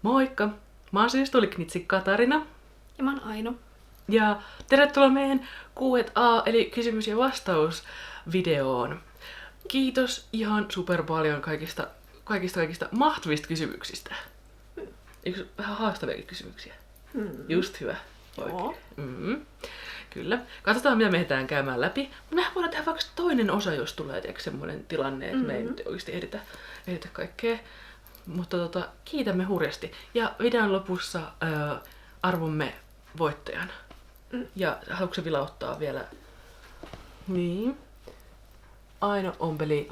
Moikka! Mä oon siis Tuliknitsi Katarina. Ja mä oon Aino. Ja tervetuloa meidän Q&A eli kysymys- ja vastausvideoon. Kiitos ihan super paljon kaikista mahtavista kysymyksistä. Eikö vähän haastaviakin kysymyksiä? Just hyvä. Joo. Kyllä. Katsotaan mitä me ehditään käymään läpi. Mehän voidaan tehdä vaikka toinen osa, jos tulee semmoinen tilanne, että me ei nyt oikeasti ehditä kaikkea. Mutta kiitämme hurjasti. Ja videon lopussa arvomme voittajan. Ja haluatko vilauttaa vielä? Niin. Aino ompeli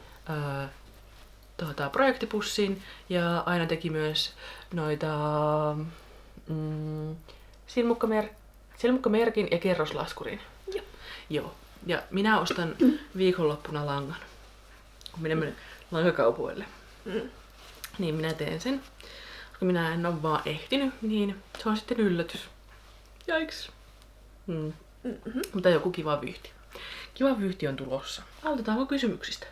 projektipussin ja Aina teki myös noita silmukkamerkin ja kerroslaskurin. Joo. Ja minä ostan viikonloppuna langan, kun menemme lankakaupoille. Niin minä teen sen. Koska minä en ole vaan ehtinyt, niin se on sitten yllätys. Jaiks. Mutta joku kiva vyyhti. Kiva vyyhti on tulossa. Aloitetaanko kysymyksistä?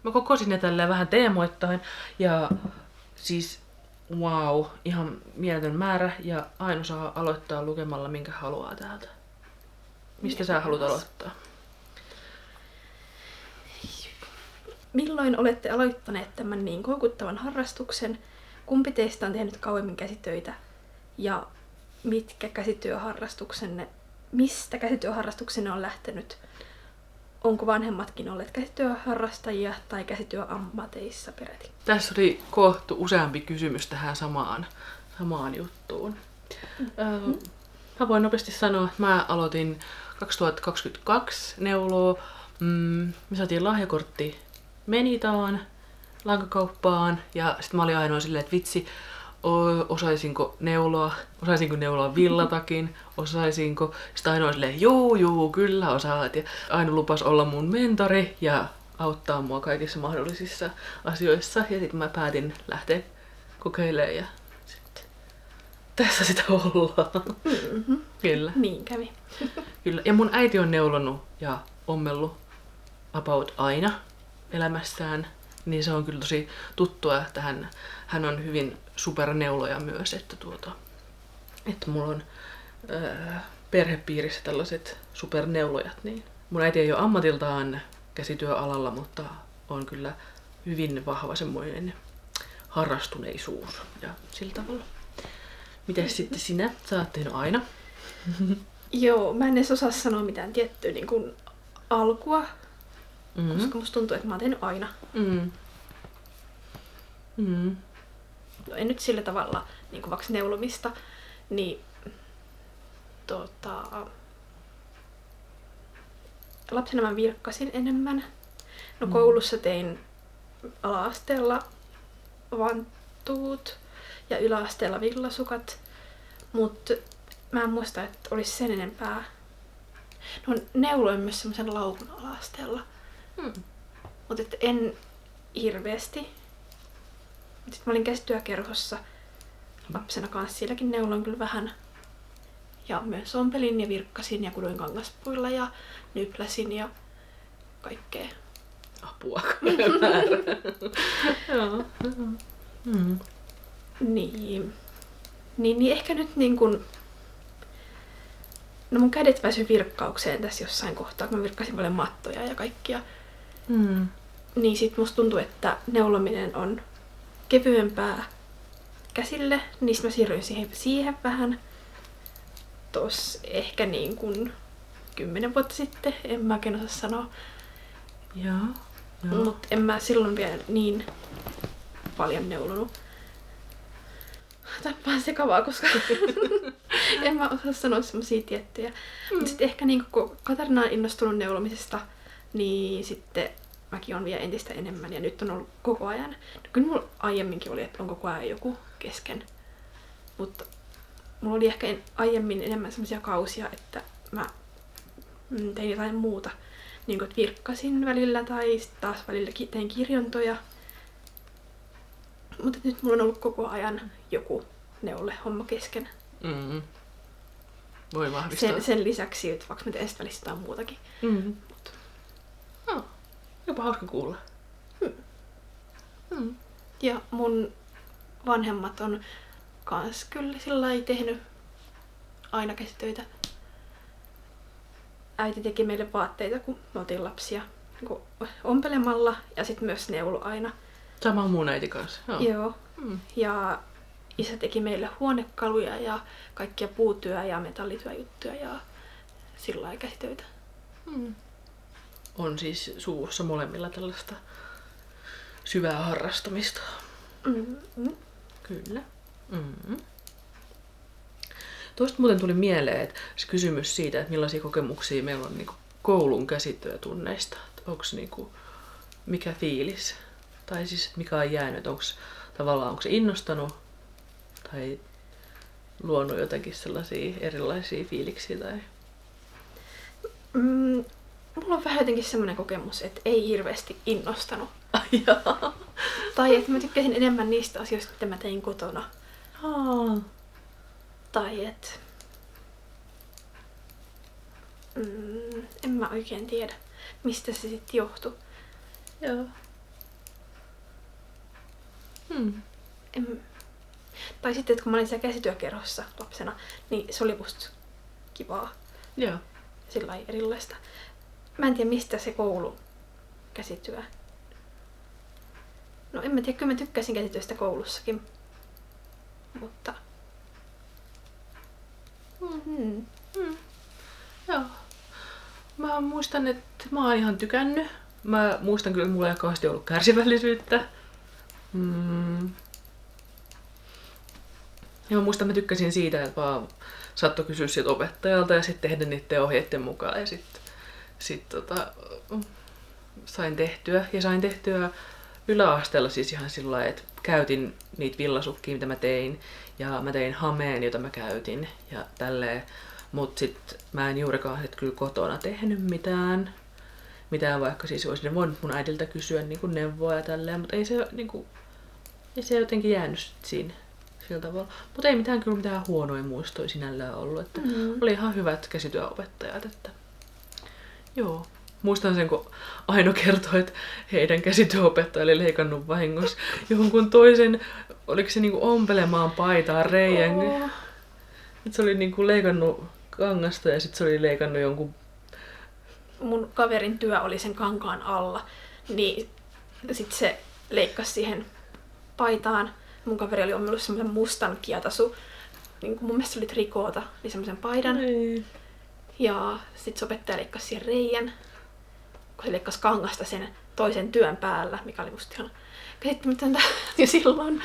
Mä kokosin ne tälleen vähän teemoittain. Ja siis wow, ihan mieletön määrä. Ja Aino saa aloittaa lukemalla minkä haluaa täältä. Mistä sä haluat aloittaa? Milloin olette aloittaneet tämän niin koukuttavan harrastuksen? Kumpi teistä on tehnyt kauemmin käsitöitä? Ja mistä käsityöharrastuksenne on lähtenyt? Onko vanhemmatkin olleet käsityöharrastajia tai käsityöammateissa peräti? Tässä oli koottu useampi kysymys tähän samaan juttuun. Mä voin nopeasti sanoa, että mä aloitin 2022 neuloa. Me saatiin lahjakortti Menitaan lankakauppaan ja sitten mä olin ainoa silleen, että vitsi, osaisinko neuloa villatakin, osaisinko. Sitten Aino silleen, juu, kyllä osaat. Ja Aino lupasi olla mun mentori ja auttaa mua kaikissa mahdollisissa asioissa. Ja sitten mä päätin lähteä kokeilemaan ja sitten tässä sitä ollaan. Kyllä. Niin kävi. Kyllä. Ja mun äiti on neulonut ja ommellut about aina elämässään. Niin se on kyllä tosi tuttua, että hän on hyvin superneuloja myös, että mulla on perhepiirissä tällaiset superneulojat. Niin. Mun äiti ei ole ammatiltaan käsityöalalla, mutta on kyllä hyvin vahva semmoinen harrastuneisuus ja sillä tavalla. Mites sitten sinä? Sä oot tehnyt aina. Joo, mä en edes osaa sanoa mitään tiettyä niin kuin alkua, koska musta tuntuu, että mä oon tehnyt aina. No, en nyt sillä tavalla niin kuin vaikka neulomista, niin lapsena mä virkkasin enemmän. No koulussa tein ala-asteella vanttuut ja yläasteella villasukat, mutta mä en muista, että olisi sen enempää. No neuloin myös semmoisen laukun ala-asteella, mutta en hirveästi. Sitten mä olin käsityökerhossa lapsena kanssa, sielläkin neuloin kyllä vähän. Ja myös ompelin ja virkkasin ja kudoin kangaspuilla ja nypläsin ja kaikkea. Apua, määrä. Joo. Niin ehkä nyt niin kun... No mun kädet väsy virkkaukseen tässä jossain kohtaa, kun mä virkkasin paljon mattoja ja kaikkia. Niin sit musta tuntuu, että neulominen on kevyempää käsille, niin mä siirryin siihen vähän. Tos ehkä niin kuin 10 vuotta sitten, en mä oikein osaa sanoa. Joo. Mut en mä silloin vielä niin paljon neulonut. Tää on vähän sekavaa, koska en mä osaa sanoa semmosia tiettyjä. Mut sit ehkä niin kun Katarina on innostunut neulomisesta, niin sitten mäkin on vielä entistä enemmän ja nyt on ollut koko ajan. No, kyllä mulla aiemminkin oli, että on koko ajan joku kesken. Mutta mulla oli ehkä aiemmin enemmän semmoisia kausia, että mä tein jotain muuta. Niin kuin, että virkkasin välillä tai sit taas välillä tein kirjontoja. Mutta nyt mulla on ollut koko ajan joku neule-homma kesken. Voi vahvistaa. Sen lisäksi, että vaikka mä teen sitten välistä jotain muutakin. Jopa hauska kuulla. Ja mun vanhemmat on kans kyllä sillä lailla tehnyt aina käsitöitä. Äiti teki meille vaatteita, kun me oltiin lapsia niin ompelemalla ja sitten myös neulu aina. Sama mun äiti kanssa. Joo. Ja isä teki meille huonekaluja ja kaikkia puutyö- ja metallityöjuttuja ja sillä lailla käsitöitä. On siis suvussa molemmilla tällaista syvää harrastamista. Kyllä. Tuosta muuten tuli mieleen, että se kysymys siitä, että millaisia kokemuksia meillä on niinku koulun käsityötunneista. Onko niinku, mikä fiilis? Tai siis mikä on jäänyt? Onko se innostanut tai luonut jotakin sellaisia erilaisia fiiliksiä? Tai... Mulla on vähän jotenkin semmoinen kokemus, että ei hirveästi innostanut. Jaa. Tai että mä tykkäsin enemmän niistä asioista, mitä mä tein kotona. Tai että... en mä oikein tiedä, mistä se sitten johtui. Joo. Tai sitten, että kun mä olin siellä käsityökerhossa lapsena, niin se oli musta kivaa. Joo. Sillain erilaista. Mä en tiedä, mistä se koulu käsityö. No en mä tiedä, kyllä mä tykkäsin käsityöstä koulussakin. Mutta... Joo. Mä muistan, että mä oon ihan tykännyt. Mä muistan kyllä, että mulla ei ole kauheasti ollut kärsivällisyyttä. Ja mä muistan, että mä tykkäsin siitä, että vaan saattoi kysyä siltä opettajalta ja sitten tehdä niiden ohjeiden mukaan. Ja sitten sain tehtyä. Ja sain tehtyä yläasteella siis ihan sillä lailla, että käytin niitä villasukkia, mitä mä tein. Ja mä tein hameen, jota mä käytin. Ja tälleen. Mut sit mä en juurikaan kyllä kotona tehnyt mitään. Vaikka siis olisin voinut mun äidiltä kysyä niin kuin neuvoa ja tälleen. Mutta ei se jotenkin jäänyt siinä sillä tavalla. Mutta ei kyllä mitään huonoja muistoja sinällään ollut. Että oli ihan hyvät käsityöopettajat. Että... Joo. Muistan sen, kun Aino kertoi, että heidän käsityöopettaja oli leikannut vahingossa jonkun toisen, oliko se niinku ompelemaan paitaa reijän. Että se oli niinku leikannut kangasta ja sitten se oli leikannut jonkun... Mun kaverin työ oli sen kankaan alla, niin sitten se leikkasi siihen paitaan. Mun kaveri oli ommellut semmoisen mustan kietasu, niin mun mielestä se oli trikoota, niin semmoisen paidan. Ei. Ja sitten se opettaja leikkasi siihen reijän, kun se leikkasi kangasta sen toisen työn päällä, mikä oli musta ihan käsittämätöntä jo silloin.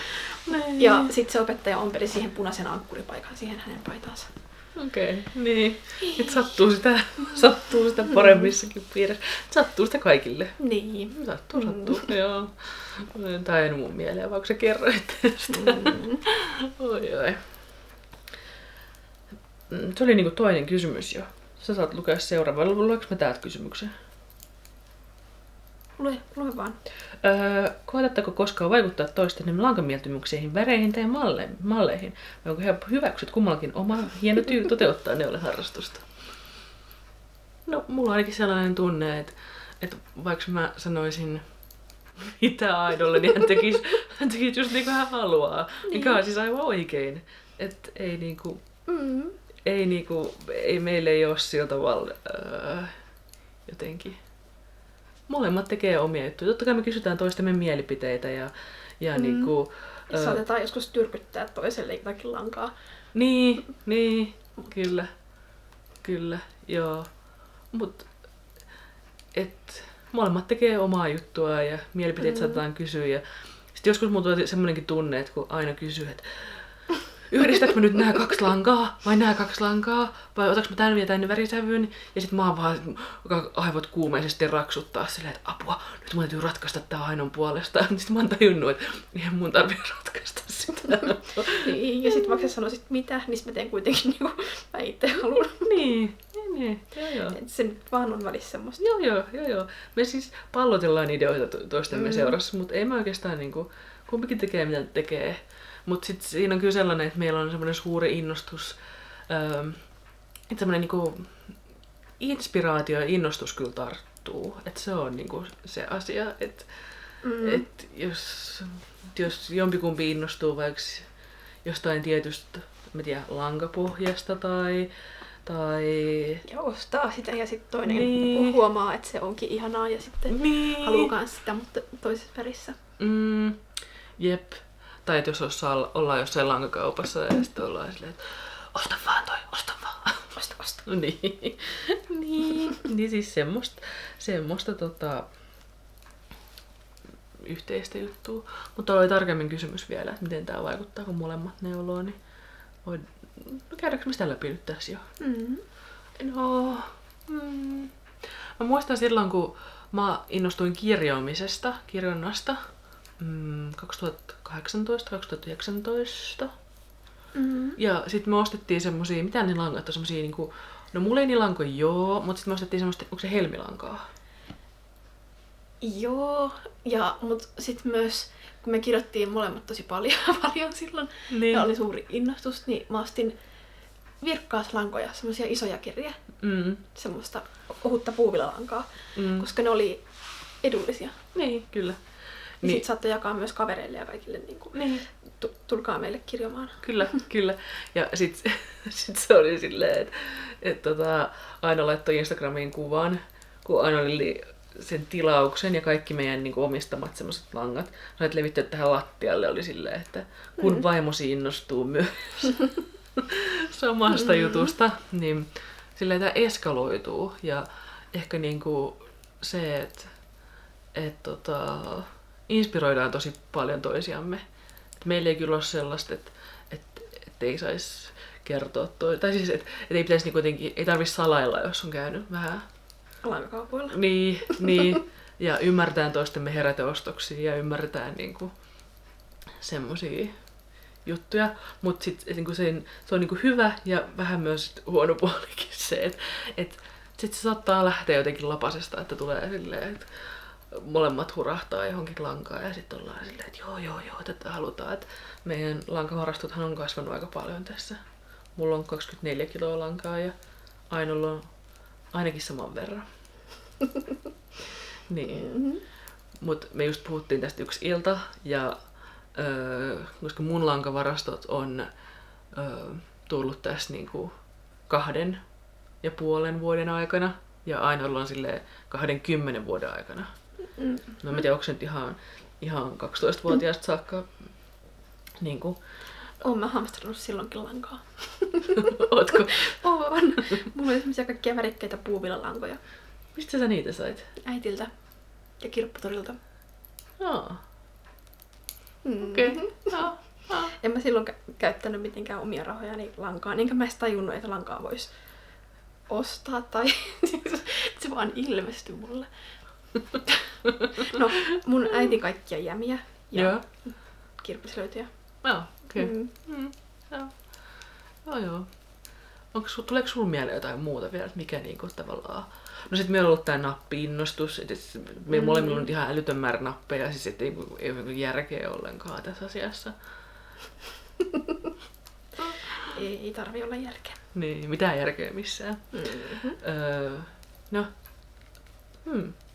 Ei. Ja sitten se opettaja ompeli siihen punaisen ankkuripaikan siihen hänen paitaansa. Okei, niin. Että sattuu sitä paremmissakin piirissä. Sattuu sitä kaikille. Niin. Sattuu. Joo. Tää ei mun mieleen, vaikka sä kerroit sitä. Oi. Se oli niinku toinen kysymys jo. Sä saat lukea seuraavaa. Luenko mä täältä kysymyksen? Lue vaan. Koetatteko koskaan vaikuttaa toisten lankamieltymyksiin, väreihin tai malleihin? Vai onko helppo hyväksyä kummallakin oma hieno toteuttaa neuleharrastusta? No, mulla on ainakin sellainen tunne, että vaikka mä sanoisin mitä Ainolle, niin hän tekisi just niin kuin hän haluaa. Mikä on siis aivan oikein. Että ei meille ei ole sillä tavalla jotenkin... Molemmat tekee omia juttuja. Totta kai me kysytään toistemme mielipiteitä ja niinku... Saatetaan joskus tyrkyttää toiselle jotakin lankaa. Niin, kyllä, joo. Mut molemmat tekee omaa juttua ja mielipiteet saatetaan kysyä. Ja sit joskus mulla tulee semmonenkin tunne, että kun aina kysyy, että yhdistääkö mä nyt nämä 2 lankaa vai nämä 2 lankaa vai otaks mä tän ja tän värisävyyn ja sit mä oon vaan aivot kuumeisesti raksuttaa silleen, että apua, nyt mun täytyy ratkaista tää Ainon puolesta. Sitten mä oon tajunnut, että eihän mun tarvii ratkaista sitä. Niin, ja sit vaikka sä sanoisit mitä, niin mä teen kuitenkin niinku mä itse haluan. Niin, joo. Et se nyt vaan on välissä semmoista. Joo. Me siis pallotellaan ideoita toistemme seurassa, mutta ei me oikeastaan niinku, kumpikin tekee mitä tekee. Mutta sitten siinä on kyllä sellainen, että meillä on semmoinen suuri innostus, että semmoinen niinku inspiraatio ja innostus kyllä tarttuu. Että se on niinku se asia, että että jos jompikumpi innostuu vaikka jostain tietystä, mä tiedän, lankapohjasta tai... Ja ostaa sitä ja sitten toinen huomaa, että se onkin ihanaa ja sitten haluaa kans sitä, mutta toisessa värissä. Jep. Tai että jos ollaan jossain lankakaupassa ja sitten ollaan silleen, että osta vaan toi, osta vaan. Osta. niin siis semmoista yhteistä juttua. Mutta oli tarkemmin kysymys vielä, että miten tää vaikuttaa, kun molemmat neuloo, niin käydäänkö me sitä läpi nyt tässä jo? Mä muistan silloin, kun mä innostuin kirjonnasta 2018-2019. Ja sit me ostettiin semmosia, mitä ne langat on, semmosia niinku, no mulla ei niin lankoja joo, mutta sit me ostettiin semmoista, onko se helmilankaa? Joo, mut sit myös, kun me kirjoittiin molemmat tosi paljon silloin, ja oli suuri innostus, niin mä ostin virkkaaslankoja, semmosia isoja kirjejä, semmoista ohutta puuvillalankaa, koska ne oli edullisia. Niin, kyllä. Ja sit saattoi jakaa myös kavereille ja kaikille, tulkaa meille kirjomaan. Kyllä. Ja sit se oli silleen, että Aino laittoi Instagramiin kuvan, kun Aino oli sen tilauksen ja kaikki meidän omistamat semmoset langat. Sait levittää tähän lattialle, oli silleen, että kun vaimosi innostuu myös samasta jutusta, niin silleen tää eskaloituu. Ja ehkä se, että inspiroidaan tosi paljon toisiamme. Meillä ei kyllä ole sellaista, että ei saisi kertoa tai siis, että ei pitäisi ei tarvitse salailla, jos on käynyt vähän lankakaupoilla. Niin. Ja ymmärretään toistemme heräteostoksia ja ymmärretään semmosia juttuja. Mutta se on hyvä ja vähän myös huono puolikin se, että sit se saattaa lähteä jotenkin lapasesta, että tulee silleen, että molemmat hurahtaa johonkin lankaan ja sitten ollaan silleen, että joo, tätä halutaan. Et meidän lankavarastothan on kasvanut aika paljon tässä. Mulla on 24 kiloa lankaa ja Ainolla on ainakin saman verran. Niin. Mut me just puhuttiin tästä yksi ilta ja koska mun lankavarastot on tullut tässä 2,5 vuoden aikana ja Ainolla on silleen 20 vuoden aikana. No mä en tiedä, onko se nyt ihan 12-vuotiaasta saakka Oon mä hamstrannut silloinkin lankaa. Ootko? Oon. Mulla oli semmosia kaikkia värikkäitä puuvillalankoja. Mistä sä niitä sait? Äitiltä ja kirpputorilta. Okei. En mä silloin käyttänyt mitenkään omia rahojani lankaan, enkä mä edes tajunnut, että lankaa vois ostaa tai se vaan ilmestyi mulle. No, mun äiti kaikkia jämiä ja kirppislöytyjä. Okei. Joo. Tuleeko sulla mieleen jotain muuta vielä, että mikä tavallaan... No sit meillä on ollut tää nappi-innostus, meillä molemmilla on ihan älytön määrä nappeja, siis ei ole järkeä ollenkaan tässä asiassa. Ei tarvi olla järkeä. Niin, mitään järkeä missään.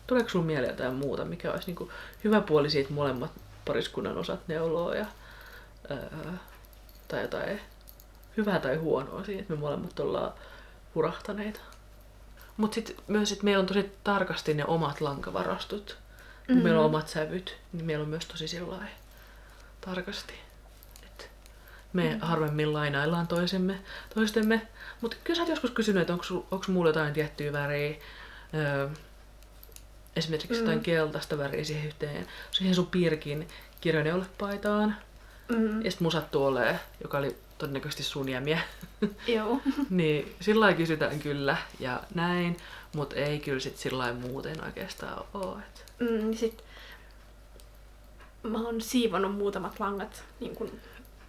Tuleeko sulla mieleen jotain muuta, mikä olisi hyvä puoli siitä, että molemmat pariskunnan osat neuloo ja tai jotain hyvää tai huonoa siinä, että me molemmat ollaan hurahtaneita. Mutta sitten myös, että meillä on tosi tarkasti ne omat lankavarastot. Kun meillä on omat sävyt, niin meillä on myös tosi sellainen tarkasti. Et me harvemmin lainaillaan toistemme. Mutta kyllä sä oot joskus kysynyt, että onko mulla jotain tiettyä väriä, esimerkiksi jotain keltaista väriä siihen sun piirkin kirjaneulepaitaan. Ja sit mun sattuu olee, joka oli todennäköisesti sun jämiä. Joo. Niin sillä kysytään kyllä ja näin, mutta ei kyllä sit sillä muuten oikeastaan oo. Sit mä oon siivonnut muutamat langat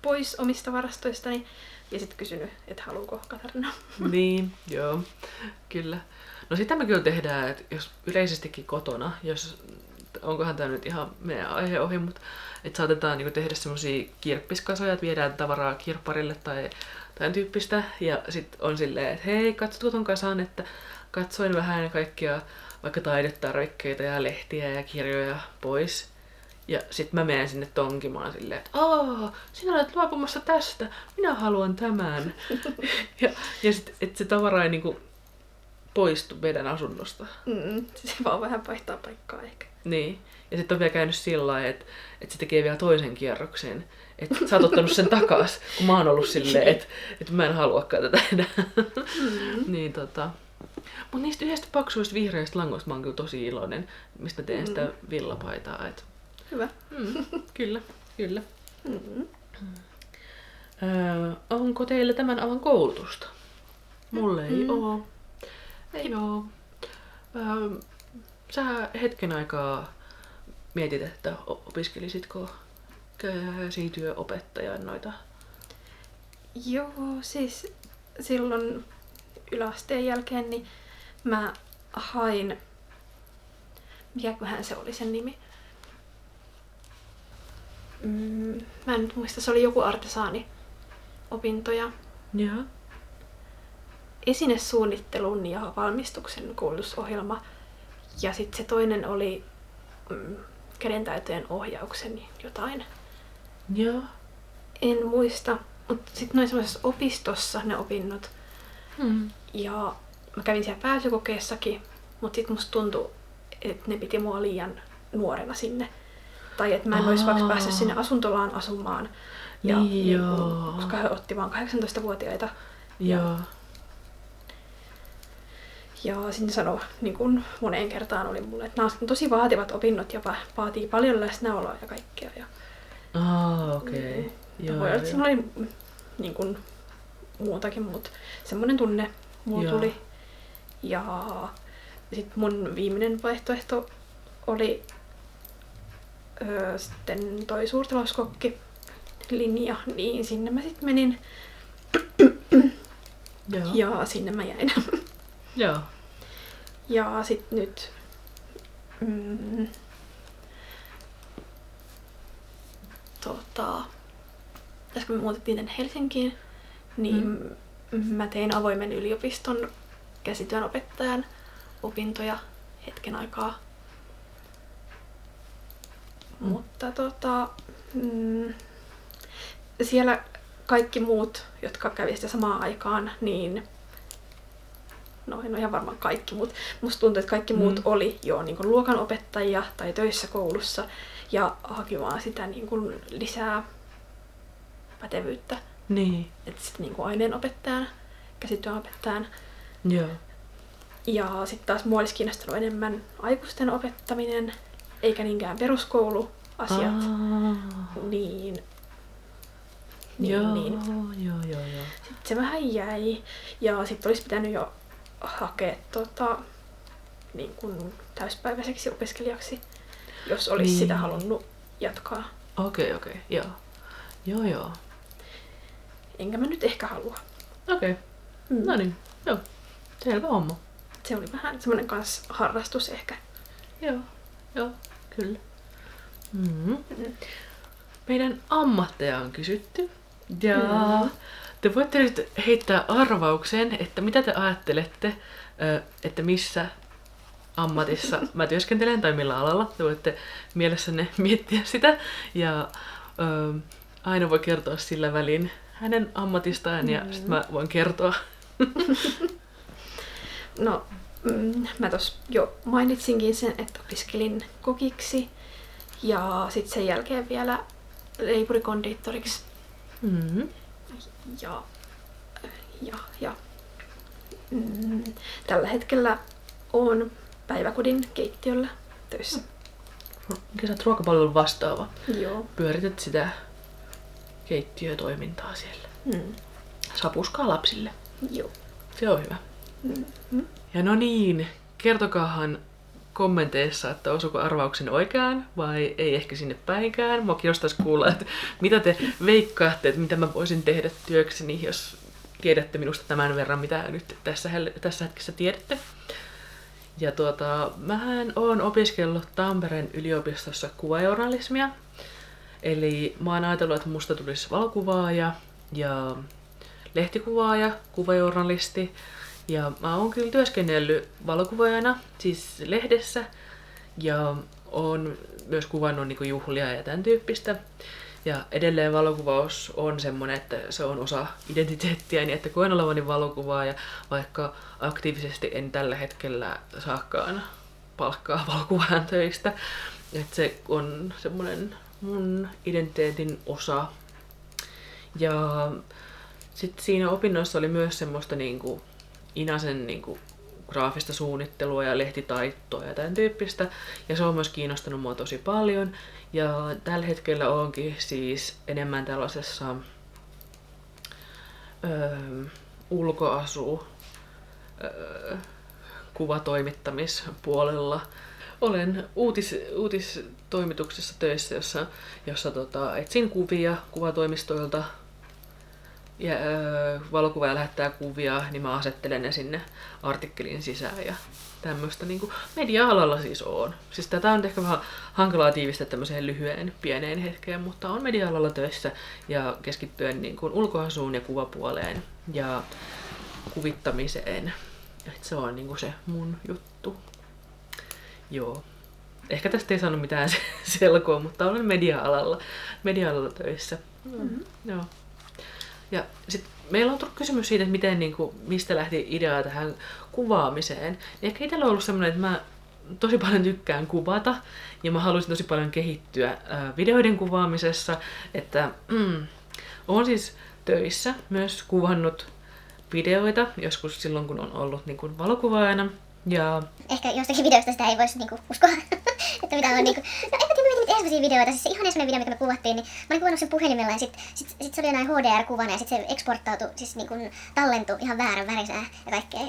pois omista varastoistani ja sit kysynyt, että haluuko Katarina. Niin, joo, kyllä. No sitä me kyllä tehdään, että jos yleisestikin kotona, onkohan tää nyt ihan meidän aihe ohi, mutta että saatetaan tehdä semmosia kirppiskasoja, että viedään tavaraa kirpparille tai tämän tyyppistä. Ja sit on silleen, että hei, katsotko ton kasan, että katsoin vähän kaikkia vaikka taidetarvikkeita ja lehtiä ja kirjoja pois. Ja sit mä menen sinne tonkimaan silleen, että sinä olet luopumassa tästä, minä haluan tämän. ja sit, että se tavara ei niinku poistu meidän asunnosta. Se vaan vähän vaihtaa paikkaa ehkä. Niin. Ja sitten on vielä käynyt sillä lailla, että se tekee vielä toisen kierroksen. Että sä oot ottanut sen takas, kun mä oon ollut silleen, että mä en haluakaan tätä enää. Niin Mut niistä yhdestä paksuista vihreistä langoista mä oon kyllä tosi iloinen, mistä mä teen sitä villapaitaa. Hyvä. Kyllä. Onko teillä tämän alan koulutusta? Mulle ei oo. Ei oo. Sä hetken aikaa mietit, että opiskelisitko käsityöopettajan noita? Joo, siis silloin yläasteen jälkeen niin mä hain, mikäköhän se oli sen nimi? Mä en nyt muista, se oli joku artesaani-opintoja. Joo. Esinesuunnittelun ja valmistuksen koulutusohjelma. Ja sitten se toinen oli kädentaitojen ohjauksen jotain. Joo. En muista, mutta sitten noin semmoisessa opistossa ne opinnot. Ja mä kävin siellä pääsykokeessakin, mutta sitten musta tuntui, että ne piti mua liian nuorena sinne. Tai että mä en olisi vaikka päässyt sinne asuntolaan asumaan. Ja niin, koska he otti vaan 18-vuotiaita. Joo. Ja sinne sanoi niin kun moneen kertaan oli mulle, että nämä on tosi vaativat opinnot ja vaatii paljon läsnäoloa ja kaikkea. Ja Okei. Voi olla, että siinä oli niin kun, muutakin, mutta semmoinen tunne mulla tuli. Ja sitten mun viimeinen vaihtoehto oli sitten toi suurtalouskokki linja, niin sinne mä sitten menin. Ja sinne mä jäin. Joo. Ja sit nyt tässä kun me muutettiin tänne Helsinkiin, niin mä tein avoimen yliopiston käsityönopettajan opintoja hetken aikaa. Mutta siellä kaikki muut, jotka kävi sitä samaan aikaan, niin no en ole ihan varmaan kaikki, mutta musta tuntuu, että kaikki muut oli jo niin kuin luokanopettajia tai töissä koulussa ja haki vaan sitä niin kuin lisää pätevyyttä. Niin. Että sitten niin kuin aineenopettajana, käsityönopettajana. Joo. Ja sitten taas mua olisi kiinnostanut enemmän aikuisten opettaminen, eikä niinkään peruskouluasiat. Niin. Joo. Sitten se vähän jäi. Ja sitten olisi pitänyt jo hakea niin kuin täyspäiväiseksi opiskelijaksi, jos olisi sitä halunnut jatkaa. Okei. Joo. Enkä mä nyt ehkä halua. Okei. No niin. Joo. Selvä homma. Se oli vähän semmoinen kans harrastus ehkä. Joo. Kyllä. Meidän ammatteja on kysytty. Ja te voitte nyt heittää arvauksen, että mitä te ajattelette, että missä ammatissa mä työskentelen tai millä alalla. Te voitte mielessänne miettiä sitä. Ja aina voi kertoa sillä välin hänen ammatistaan ja sitten mä voin kertoa. No, mä tossa jo mainitsinkin sen, että opiskelin kokiksi ja sitten sen jälkeen vielä leipurikondiittoriksi. Ja tällä hetkellä oon päiväkodin keittiöllä töissä. Mikä sä oot ruokapalvelun vastaava? Joo. Pyörität sitä keittiötoimintaa siellä. Sapuskaa lapsille. Joo. Se on hyvä. Ja no niin, kertokaahan kommenteissa, että osuuko arvauksen oikeaan vai ei ehkä sinne päinkään. Mua kiinnostaisi kuulla, että mitä te veikkaatte, että mitä mä voisin tehdä työkseni, jos tiedätte minusta tämän verran, mitä nyt tässä hetkessä tiedätte. Ja mähän oon opiskellut Tampereen yliopistossa kuvajournalismia. Eli mä oon ajatellut, että musta tulisi valokuvaaja ja lehtikuvaaja, kuvajournalisti. Ja mä oon kyllä työskennellyt valokuvaajana, siis lehdessä. Ja oon myös kuvannut niin kuin juhlia ja tämän tyyppistä. Ja edelleen valokuvaus on semmoinen, että se on osa identiteettiäni, että koen olevani valokuvaaja, vaikka aktiivisesti en tällä hetkellä saakaan palkkaa valokuvaajan töistä. Että se on semmoinen mun identiteetin osa. Ja sitten siinä opinnoissa oli myös semmoista niinku Inasen niinku graafista suunnittelua ja lehtitaittoa ja tämän tyyppistä. Ja se on myös kiinnostanut mua tosi paljon. Ja tällä hetkellä onkin siis enemmän tällaisessa ulkoasu kuvatoimittamispuolella. Olen uutistoimituksessa töissä, jossa etsin kuvia kuvatoimistoilta. Ja valokuvaaja lähettää kuvia, niin mä asettelen ne sinne artikkelin sisään ja tämmöistä niin media-alalla siis on. Siis tätä on ehkä vähän hankalaa tiivistää tämmöiseen lyhyen pieneen hetkeen, mutta on media-alalla töissä ja keskittyen niin kuin ulkoasuun ja kuvapuoleen ja kuvittamiseen. Et se on niin kuin se mun juttu. Joo. Ehkä tästä ei saanut mitään selkoa, mutta olen media-alalla töissä. Joo. Ja sitten meillä on tullut kysymys siitä, että miten, niin kuin, mistä lähti idea tähän kuvaamiseen. Ja ehkä itsellä on ollut semmoinen, että mä tosi paljon tykkään kuvata ja mä haluaisin tosi paljon kehittyä videoiden kuvaamisessa. Että olen siis töissä myös kuvannut videoita, joskus silloin kun on ollut niin kuin valokuvaajana. Ja ehkä jostakin videosta sitä ei voisi niinku uskoa, että mitä on niinku... No en mä tiedä, mä mietin ensimmäisiä videoita, siis se ihan ensimmäinen video, mikä me kuvattiin, niin mä olin kuvannut sen puhelimella ja sit se oli jonain HDR-kuvana ja sit se eksporttautui, siis niinku tallentui ihan väärän värisenä ja kaikkea.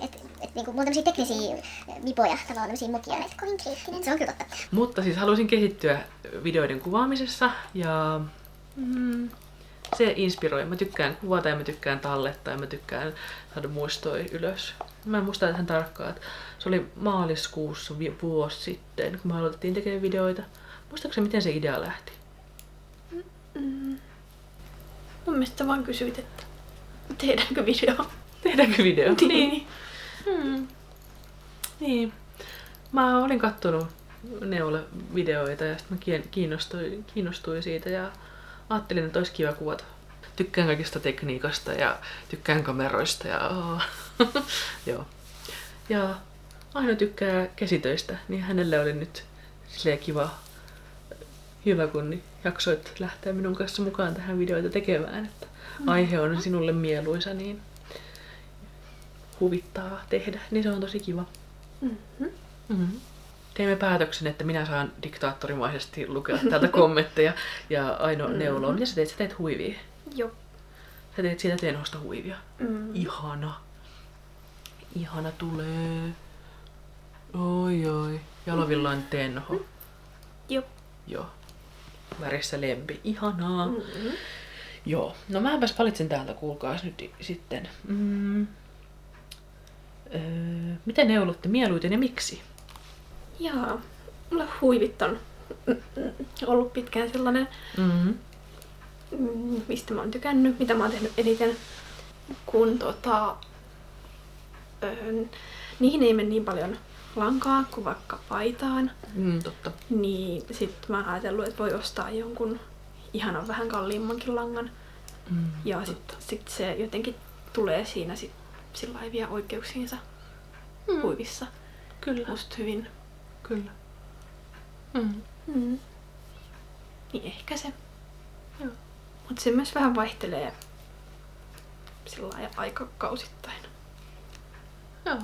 Et niinku mulla on tämmösiä teknisiä vipoja, tavallaan tämmösiä mokia, että kovin kriittinen, se on kyllä totta. Mutta siis halusin kehittyä videoiden kuvaamisessa ja se inspiroi. Mä tykkään kuvata ja mä tykkään tallettaa ja mä tykkään saada muistoja ylös. Mä en muista ihan tarkkaan, että se oli maaliskuussa vuosi sitten, kun me aloitettiin tekemään videoita. Muistatko miten se idea lähti? Mun mielestä sä vaan kysyit, että tehdäänkö video? Tehdäänkö video? Niin. Niin. Mä olin kattonut neula-videoita ja sitten mä kiinnostuin siitä ja ajattelin, että olisi kiva kuvata. Tykkään kaikista tekniikasta ja tykkään kameroista ja joo. Ja Aino tykkää käsitöistä, niin hänelle oli nyt silleen hyvä kun jaksoit lähteä minun kanssa mukaan tähän videoita tekemään, että aihe on sinulle mieluisa, niin huvittaa tehdä, niin se on tosi kiva. Teimme päätöksen, että minä saan diktaattorimaisesti lukea täältä kommentteja ja Aino neuloo. Mitä sä teet? Sä teet huivia? Joo. Sä teet siitä tenhosta huivia. Ihana. Ihana tulee. Oi. Jalovilla on tenho. Joo. Värissä lempi. Ihanaa. Joo. No mäpäs valitsen täältä, kuulkaas nyt sitten. Miten neulotte mieluiten ja miksi? Jaa, mulla huivit on ollut pitkään sellainen, mistä mä oon tykännyt, mitä mä oon tehnyt eniten, kun niihin ei mene niin paljon lankaa kuin vaikka paitaan. Totta. Niin sit mä oon ajatellut, että voi ostaa jonkun ihanan vähän kalliimmankin langan. Ja sit se jotenkin tulee siinä sit sillä lailla vie oikeuksiinsa huivissa. Kyllä. Musta hyvin. Kyllä. Niin ehkä se. Joo. Mut se myös vähän vaihtelee sillä lailla aikakausittain. Joo.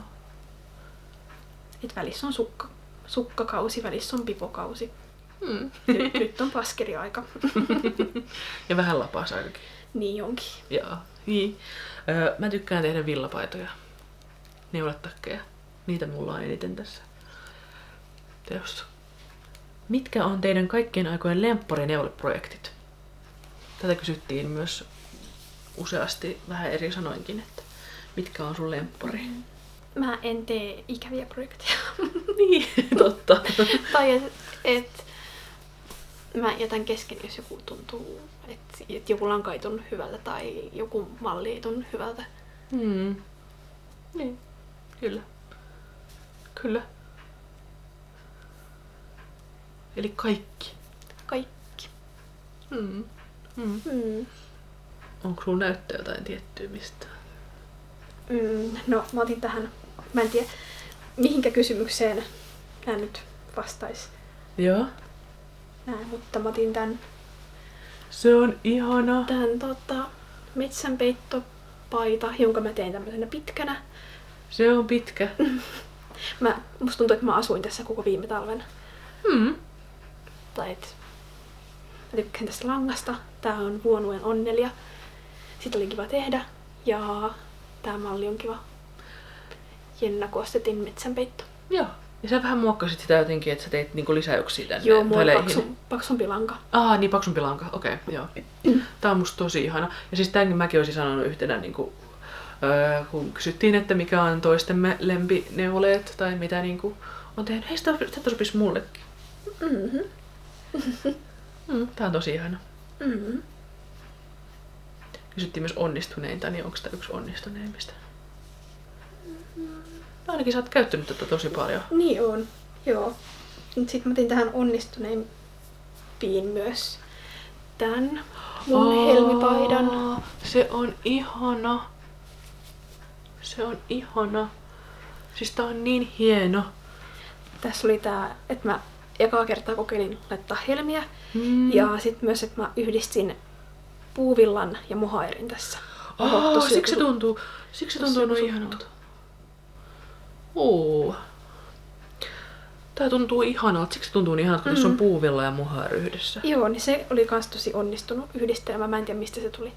Et välissä on sukkakausi, välissä on pipokausi. Nyt on paskeriaika. Ja vähän lapas ainakin. Niin onkin. Joo. Niin. Mä tykkään tehdä villapaitoja. Neuletakkeja. Niitä mulla on eniten tässä teossa. Mitkä on teidän kaikkien aikojen lempparineuleprojektit? Tätä kysyttiin myös useasti vähän eri sanoinkin, että mitkä on sun lemppari? Mä en tee ikäviä projekteja. Niin, totta. Tai et mä jätän kesken, jos joku tuntuu, että joku lanka ei tunnu hyvältä tai joku malli ei tunnu hyvältä. Niin, kyllä. Kyllä. Eli kaikki. Kaikki. Mm. Mm. Mm. Onko sulla näyttää jotain tiettyä mistään? No, mä otin tähän, mä en tiedä mihinkä kysymykseen nää nyt vastais. Joo. Mutta mä otin tän Se on ihana. metsänpeittopaita, jonka mä tein tämmöisenä pitkänä. Se on pitkä. Musta tuntuu, että mä asuin tässä koko viime talven. Mm. Tai et, mä tykkään tästä langasta. Tää on Vuonuen Onnelia. Sitä oli kiva tehdä. Ja tää malli on kiva. Jenna Kostetin metsänpeitto. Joo. Ja sä vähän muokkasit sitä jotenkin, että sä teit niinku lisäyksiä tänne Joo, mulla on väleihin. paksumpi lanka. Niin paksumpi lanka. Okei, joo. Tää on musta tosi ihana. Ja siis tämänkin mäkin olisin sanonut yhtenä, niinku, kun kysyttiin, että mikä on toistemme lempineuleet tai mitä niinku on tehnyt. Hei, sitä sopisi mullekin. Tää on tosi ihana. Kysyttiin myös onnistuneinta, niin onko tää yksi onnistuneimmista? Ainakin sä oot käyttänyt tätä tosi paljon. Niin on, joo. Sitten mä tein tähän onnistuneimpiin myös tän mun helmipaidan. Se on ihana. Se on ihana. Siis tää on niin hieno. Tässä oli tää, että mä ekaa kertaa kokeilin laittaa helmiä. Ja sit myös, että mä yhdistin puuvillan ja mohairin tässä. Siksi se tuntuu noin ihanalta. Tää tuntuu ihanalta. Siksi se tuntuu niin ihanalta, kun tässä on puuvilla ja mohair yhdessä. Joo, niin se oli kans tosi onnistunut yhdistelmä. Mä en tiedä mistä se tuli,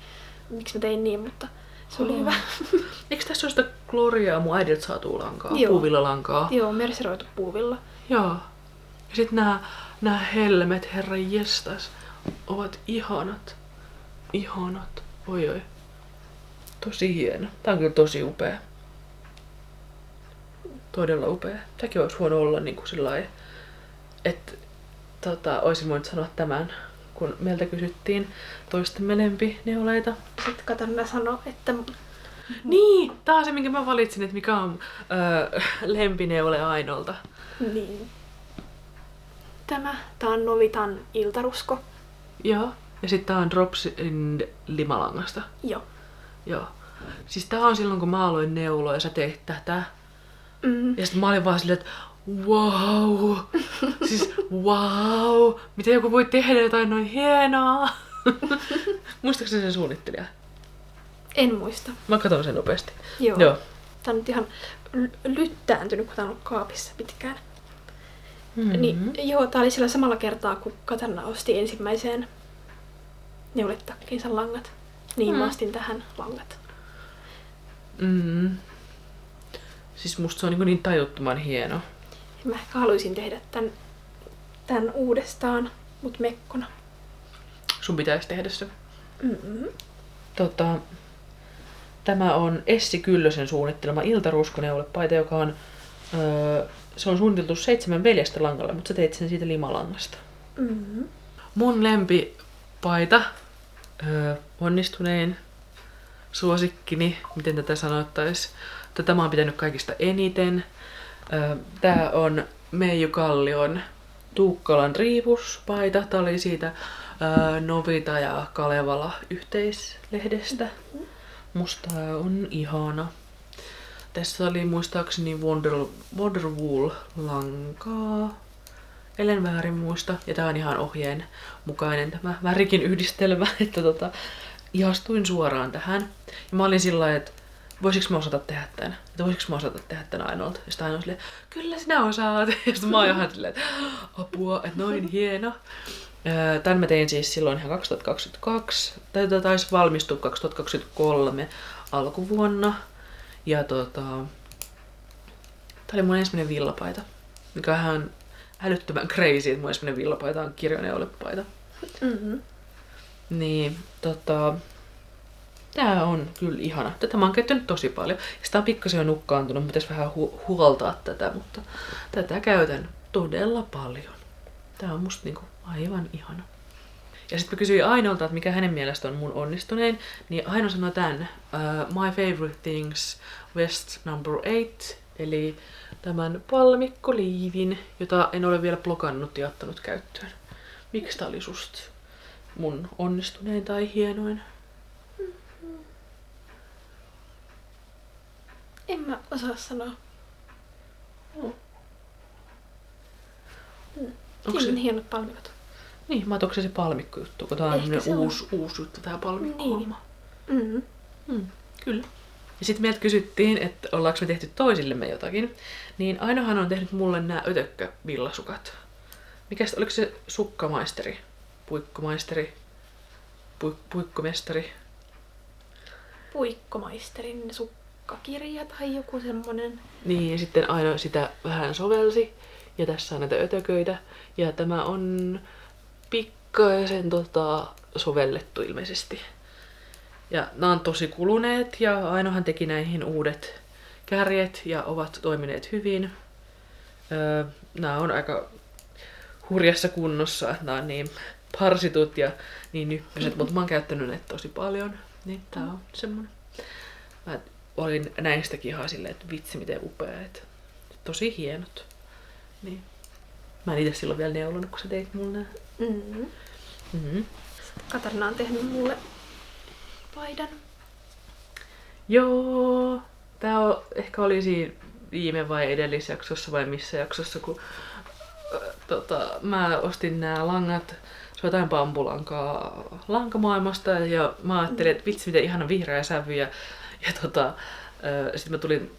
miksi mä tein niin, mutta se oli hyvä. Eikö tässä ole sitä Gloriaa mun äidiltä saatuu lankaa? Joo. Puuvillalankaa. Joo, merseroitu puuvilla. Joo. Ja sit nää helmet, herra jestas, ovat ihanat. Ihanat. Oi. Tosi hieno. Tää on kyllä tosi upea. Todella upea. Säkin olisi huono olla niinku sillai, että olisin voinut sanoa tämän, kun meiltä kysyttiin toistemme lempineuleita. Sitten Katarina sanoi, että Niin, tää on se, minkä mä valitsin, että mikä on lempineule Ainolta. niin. Tää on Novitan iltarusko. Joo. Ja sit tää on Dropsin limalangasta. Joo. Joo. Siis tää on silloin, kun mä aloin neuloa ja sä teit tätä. Ja sit mä olin vaan silleen, että wow! Siis wow! Miten joku voi tehdä jotain noin hienoa? Muistatko sen suunnittelija? En muista. Mä katson sen nopeasti. Joo. Joo. Tää on nyt ihan lyttääntynyt, kun tää on ollut kaapissa pitkään. Niin, joo, tää oli sillä samalla kertaa, kun Katarina osti ensimmäiseen neuletakkinsa langat. Niin mä ostin tähän langat. Siis musta se on niin tajuttoman hieno. Mä ehkä haluaisin tehdä tän uudestaan, mut mekkona. Sun pitäisi tehdä se. Tämä on Essi Kyllösen suunnittelema iltaruuskoneulepaita, joka on, se on suunniteltu 7 veljestä langalla, mutta sä teit sen siitä limalangasta. Mun lempipaita, onnistunein suosikkini, miten tätä sanottaisi. Tätä mä oon pitänyt kaikista eniten. Tää on Meiju Kallion Tuukkalan riipuspaita. Tää oli siitä Novita ja Kalevala yhteislehdestä. Musta tää on ihana. Tässä oli muistaakseni Wonderwool lankaa. Ellen väärin muista. Ja tää on ihan ohjeen mukainen tämä värikin yhdistelmä. Että ihastuin suoraan tähän. Ja mä olin sillä lailla, että voisiko mä osata tehdä tän? Että voisiko mä osata tehdä tän Ainolta? Ja sitten Aino silleen, kyllä sinä osaat. Ja sitten mä oon ihan silleen, että apua, että noin hieno. Tän mä tein siis silloin ihan 2022. Tätä taisi valmistua 2023 alkuvuonna. Ja tää oli mun ensimmäinen villapaita. Mikä on ihan älyttömän crazy, että mun ensimmäinen villapaita on kirjoneulepaita. Niin, tää on kyllä ihana. Tätä mä oon käyttänyt tosi paljon. Ja sitä on pikkasen jo nukkaantunut, pitäisi vähän huoltaa tätä, mutta tätä käytän todella paljon. Tää on musta niinku aivan ihana. Ja sitten mä kysyin Ainolta, että mikä hänen mielestä on mun onnistunein, niin Aino sanoi tän My Favorite Things West No. 8, eli tämän palmikkoliivin, jota en ole vielä blokannut ja ottanut käyttöön. Miksi tää oli susta mun onnistunein tai hienoin? En mä osaa sanoa. Onko Niin se, hienot palmikot. niin, mä onko se palmikkojuttu, kun tää on Ehkä se uusi juttu, tää palmikko-homma. Kyllä. Ja sitten meiltä kysyttiin, että ollaanko me tehty toisillemme jotakin. Niin Ainohan on tehnyt mulle nämä ötökkävillasukat. Mikäs, oliko se sukkamaisteri? Puikkomaisteri? Puikkomestari? Puikkomaisterin sukkakirja tai joku semmonen. Niin, ja sitten Aino sitä vähän sovelsi. Ja tässä on näitä ötököitä. Ja tämä on pikkaisen sovellettu ilmeisesti. Ja nämä on tosi kuluneet ja Ainohan teki näihin uudet kärjet ja ovat toimineet hyvin. Nämä on aika hurjassa kunnossa, että nämä on niin parsitut ja niin nyppyset, mutta mä oon käyttänyt ne tosi paljon. Niin tää on semmonen. Mä olin näistäkin ihan silleen, että vitsi miten upeat. Tosi hienot. Niin. Mä en itse silloin vielä neulonut, kun sä teit mulle nää. Katarina on tehnyt mulle paidan. Joo, tää ehkä oli siinä viime vai edellisjaksossa vai missä jaksossa, kun mä ostin nämä langat. Se on jotain bambulankaa lankamaailmasta ja mä ajattelin, että vitsi miten ihana vihreä sävy ja sitten mä tulin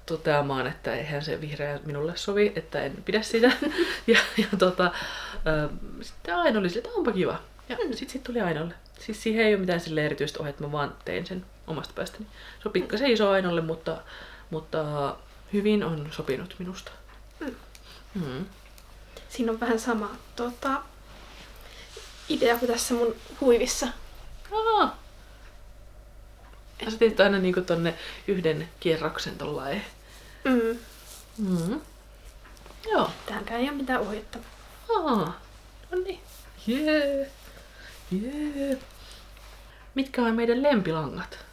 toteamaan, että eihän se vihreä minulle sovi, että en pidä sitä. ja sitten Aino oli silleen, että onpa kiva. Ja sit tuli Ainolle. Siis siihen ei ole mitään sille erityistä ohjetta, mä vaan tein sen omasta päästäni. Se on pikkasen iso Ainolle, mutta hyvin on sopinut minusta. Siinä on vähän sama idea kuin tässä mun huivissa. Sä teit aina niinku tonne yhden kierroksen tollain. Joo. Tähänkään ei ole mitään ohjetta. No niin. Jee. Mitkä on meidän lempilangat?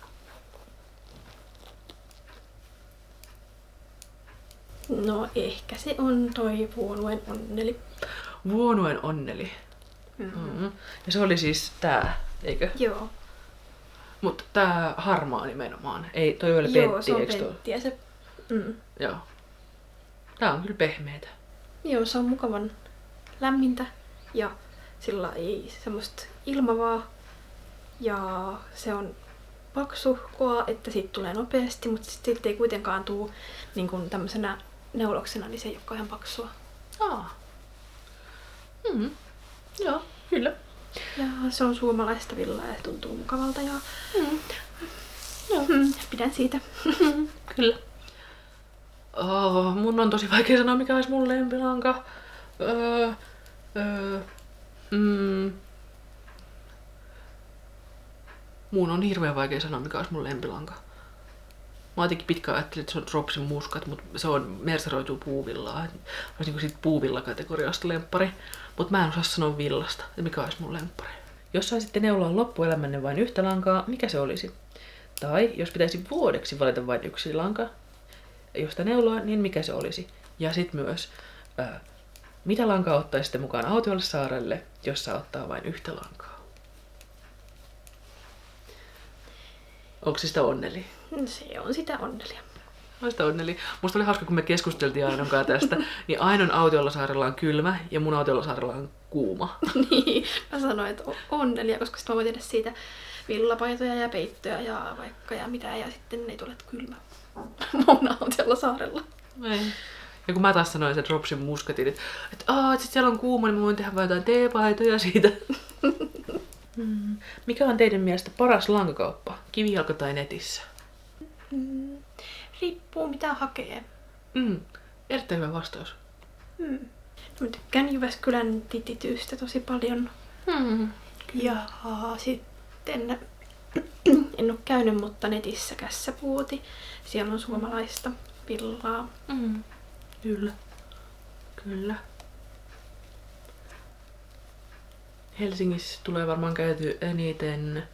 No ehkä se on toi Vuonuen onneli. Vuonuen onneli. Ja se oli siis tää, eikö? Joo. Mut tää harmaa nimenomaan. Ei, toi oli Joo, pentti, se on eiks toi? pentti ja se... Joo. Tää on kyllä pehmeetä. Joo, se on mukavan lämmintä ja sillä ei semmoista ilmavaa. Ja se on paksuhkoa, että siitä tulee nopeasti, mutta sitten ei kuitenkaan tuu niin kuin tämmöisenä neuloksena, niin se ei olekaan ihan paksua. Joo, kyllä. Ja se on suomalaista villaa ja tuntuu mukavalta ja pidän siitä. Kyllä. Mun on tosi vaikea sanoa, mikä olisi mun lempilanka. Mun on hirveän vaikea sanoa, mikä olisi mun lempilanka. Mä jotenkin pitkään ajattelin, että se on Dropsin muskat, mutta se on merseroituu puuvillaa. Olisi niinku siitä puuvilla-kategoriasta lemppari. Mutta mä en osaa sanoa villasta, että mikä olisi mun lemppari. Jos saisitte neuloa loppuelämänne vain yhtä lankaa, mikä se olisi? Tai jos pitäisi vuodeksi valita vain yksi lanka, josta neuloa, niin mikä se olisi? Ja sitten myös, mitä lankaa ottaisitte mukaan autiolle saarelle, jos saa ottaa vain yhtä lankaa? Onko se sitä onneli? Se on sitä onnelia. On sitä onneli. Musta oli hauska, kun me keskusteltiin Ainon kanssa tästä, niin Ainon autiolla saarella on kylmä ja mun autiolla saarella on kuuma. Niin, mä sanoin, että onnelia, koska sitten mä voin tehdä siitä villapaitoja ja peittoja ja vaikka ja mitä, ja sitten ei tule kylmä mun autiolla saarella. Ei. Ja kun mä taas sanoin sen Dropsin muskatin, että sit siellä on kuuma, niin mä voin tehdä vain jotain teepaitoja siitä. Mikä on teidän mielestä paras lankakauppa? Kivijalka tai netissä? Riippuu mitä hakee. Erittäin hyvä vastaus. Mä tykkään Jyväskylän tititystä tosi paljon. Ja sitten en ole käynyt, mutta netissä Kässäpuoti. Siellä on suomalaista villaa. Kyllä. Kyllä. Helsingissä tulee varmaan käyty eniten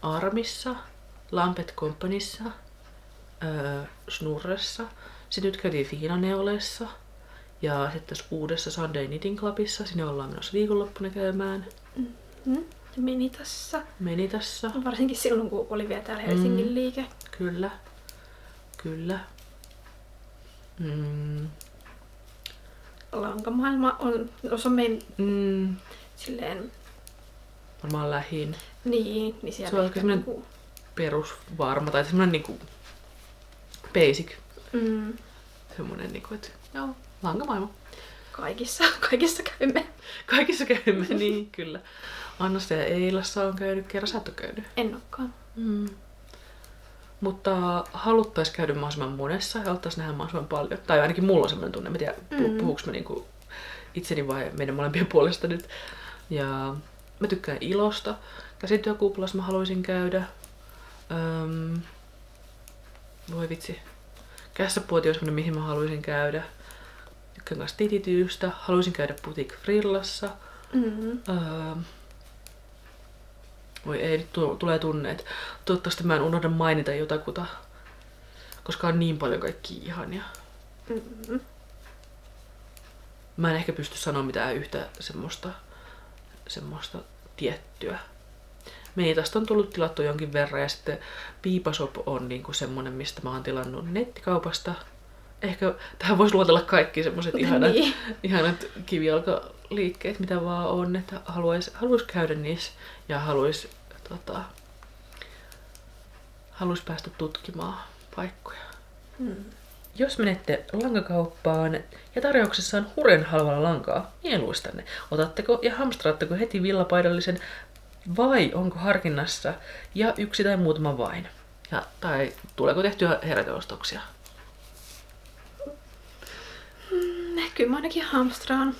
Armissa, Lampet Companyssa, Snurressa. Sitten nyt käytiin Fiinaneuleessa. Ja sitten tässä uudessa Sunday Knitting Clubissa. Sinne ollaan menossa viikonloppuna käymään. Menitassa. Varsinkin silloin, kun oli vielä täällä Helsingin liike. Kyllä. Lankamaailma on meidän silleen... Varmaan lähin. Niin siellä se on ehkä semmoinen perusvarma tai semmoinen niinku basic. Semmoinen niinku, että joo, lankamaailma. Kaikissa käymme. Kaikissa käymme, niin kyllä. Annasta ja Eilassa on käynyt, kerran sä et ole käynyt. En olekaan. Mutta haluttais käydä mahdollisimman monessa ja haluttais nähdä mahdollisimman paljon. Tai ainakin mulla on semmoinen tunne, mä tiedän, puhuuks mä niinku itseni vai meidän molempien puolesta nyt. Ja mä tykkään Ilosta. Käsityökuplassa mä haluaisin käydä. Voi vitsi. Kässäpuoti on semmonen, mihin mä haluaisin käydä. Tykkään kanssa Titityystä. Haluaisin käydä Boutique Frillassa. Voi ei, nyt tulee tunneet. Toivottavasti mä en unohda mainita jotakuta. Koska on niin paljon kaikkia ihania. Mä en ehkä pysty sanoa mitään yhtä semmoista tiettyä. Menitasta on tullut tilattua jonkin verran ja sitten Piipashop on niinku semmonen, mistä mä oon tilannut nettikaupasta. Ehkä tähän voisi luotella kaikki semmoset ihanat kivijalkaliikkeet, mitä vaan on, että haluais käydä niissä ja haluais päästä tutkimaan paikkoja. Jos menette lankakauppaan ja tarjouksessa on huren halvalla lankaa mieluistanne, otatteko ja hamstraatteko heti villapaidallisen vai onko harkinnassa ja yksi tai muutama vain? Tai tuleeko tehtyä heräteostoksia? Kyllä mä ainakin hamstraan.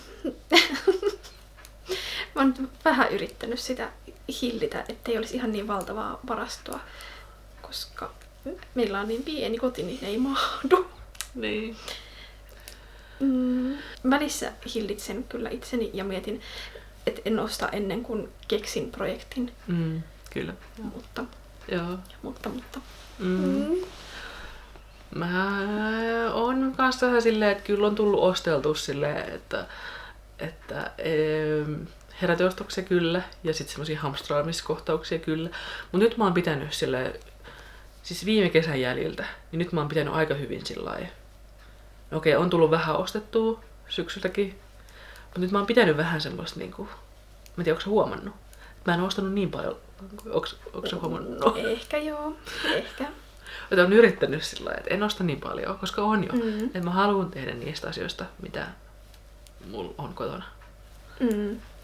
Mä oon vähän yrittänyt sitä hillitä, ettei olisi ihan niin valtavaa varastoa, koska meillä on niin pieni koti, niin ei mahdu. Niin. Välissä hillitsen kyllä itseni ja mietin, että en osta ennen kuin keksin projektin. Kyllä. Mutta. Mä oon kanssa vähän silleen, että kyllä on tullut osteltua silleen, että heräteostoksia kyllä ja sitten semmosia hamstraamiskohtauksia kyllä. Mut nyt mä oon pitänyt silleen, siis viime kesän jäljiltä, niin nyt mä oon pitänyt aika hyvin sillai. Okei, on tullut vähän ostettua syksyltäkin, mutta nyt mä oon pitänyt vähän semmoista niinku, mä en tiedä, onko sä huomannut? Mä en oo ostanut niin paljon, onko sä huomannut? Ehkä joo, ehkä. Mä oon yrittänyt sillä lailla, että en osta niin paljon, koska on jo. Että mä haluan tehdä niistä asioista, mitä mulla on kotona.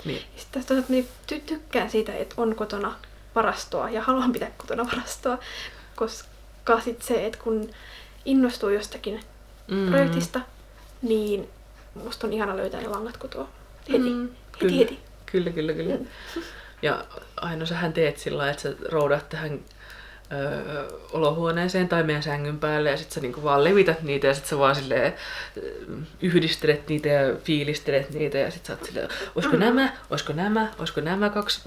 Niin. Sitten niin tykkään siitä, että on kotona varastoa ja haluan pitää kotona varastoa, koska sit se, että kun innostuu jostakin projektista, niin musta on ihana löytää ne langat kotoa heti. Kyllä. Ja aina sähän teet sillä lailla, että sä roudaat tähän olohuoneeseen tai meidän sängyn päälle ja sit sä niinku vaan levität niitä ja sit sä vaan silleen yhdistelet niitä ja fiilistelet niitä ja sit sä oot silleen, oisko nämä kaksi,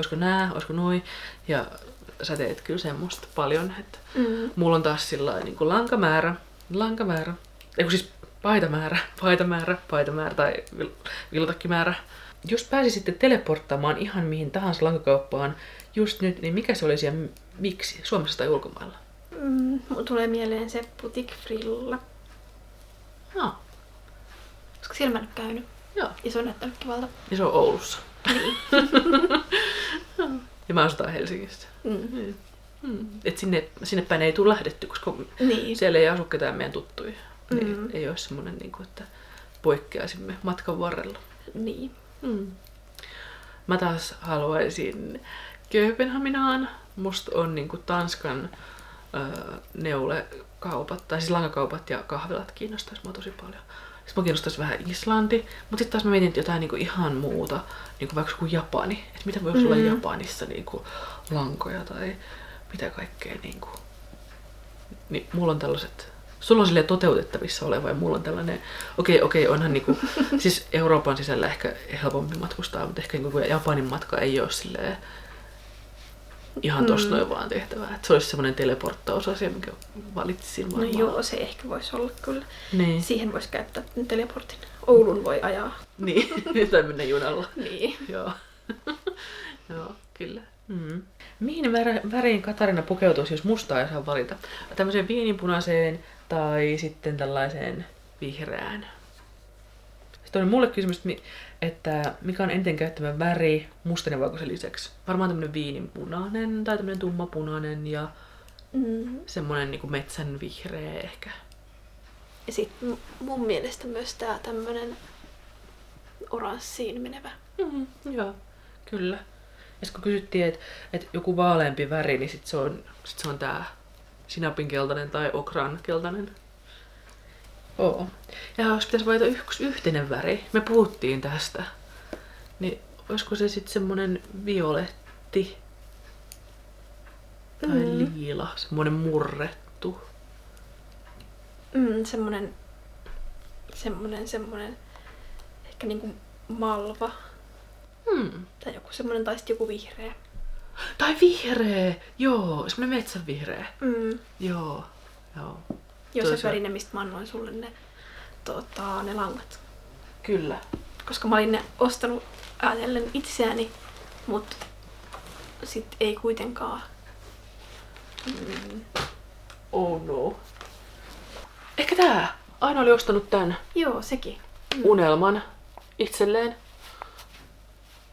oisko noi ja sä teet kyllä semmoista paljon, että mulla on taas sillain niinku lankamäärä, siis paitamäärä tai viltakkimäärä. Jos pääsisitte teleporttaamaan ihan mihin tahansa lankakauppaan just nyt, niin mikä se olisi ja miksi? Suomessa tai ulkomailla? Mulla tulee mieleen se Boutique Frilla. Koska siellä mä en ole käynyt. Joo. Ja se on näyttänyt kivalta. Ja se on Oulussa. Niin. Ja mä asutaan Helsingissä. Et sinne päin ei tule lähdetty, koska siellä ei asu ketään meidän tuttuja. Niin ei ole semmoinen, että poikkeaisimme matkan varrella. Niin. Mä taas haluaisin Kööpenhaminaan. Musta on Tanskan neulekaupat, tai siis lankakaupat ja kahvilat kiinnostaisi mua tosi paljon. Sitten mua kiinnostaisi vähän Islanti, mutta sitten taas mä mietin jotain ihan muuta, vaikka kuin Japani. Että mitä voisi olla Japanissa lankoja tai mitä kaikkea. Niin mulla on tällaiset. Sulla on silleen toteutettavissa oleva ja mulla on tällainen, okei, onhan siis Euroopan sisällä ehkä helpompi matkustaa, mutta ehkä Japanin matka ei ole silleen ihan tosta noin vaan tehtävää. Että se olisi semmoinen teleporttausasia, mikä valitsin No varmaan. joo, se ehkä voisi olla kyllä. Niin. Siihen voisi käyttää teleportin. Oulun voi ajaa. Niin, tai mennä junalla. Niin. Joo. Joo, kyllä. Mm. Mihin väriin Katarina pukeutuisi, jos mustaa ei saa valita? Tämmöiseen viininpunaiseen tai sitten tällaiseen vihreään. Sitten on mulle kysymys, että mikä on eniten käyttämä väri mustan ja valkoisen lisäksi? Varmaan tämmönen viininpunainen tai tämmönen tummapunainen ja semmonen niinku metsän vihreä ehkä. Ja sitten mun mielestä myös tää tämmönen oranssiin menevä. Joo, kyllä. Ja sit kun kysyttiin, että joku vaaleampi väri, niin sit se on tää sinapinkeltainen tai okran keltainen. Oo. Ja jos pitäisi valita yksi yhteinen väri, me puhuttiin tästä, niin olisiko se sitten semmonen violetti tai liila, semmonen murrettu. Semmonen ehkä niinku malva. Tai joku semmonen, tai sitten joku vihreä. Tai vihreä! Joo, semmonen metsänvihreä. Joo. Joo, Toi se värinen, mistä mä annoin sulle ne langat. Kyllä. Koska mä olin ne ostanut ajatellen itseäni, mut sit ei kuitenkaan. Oh no. Ehkä tää. Aina oli ostanut tän Joo, sekin. unelman itselleen.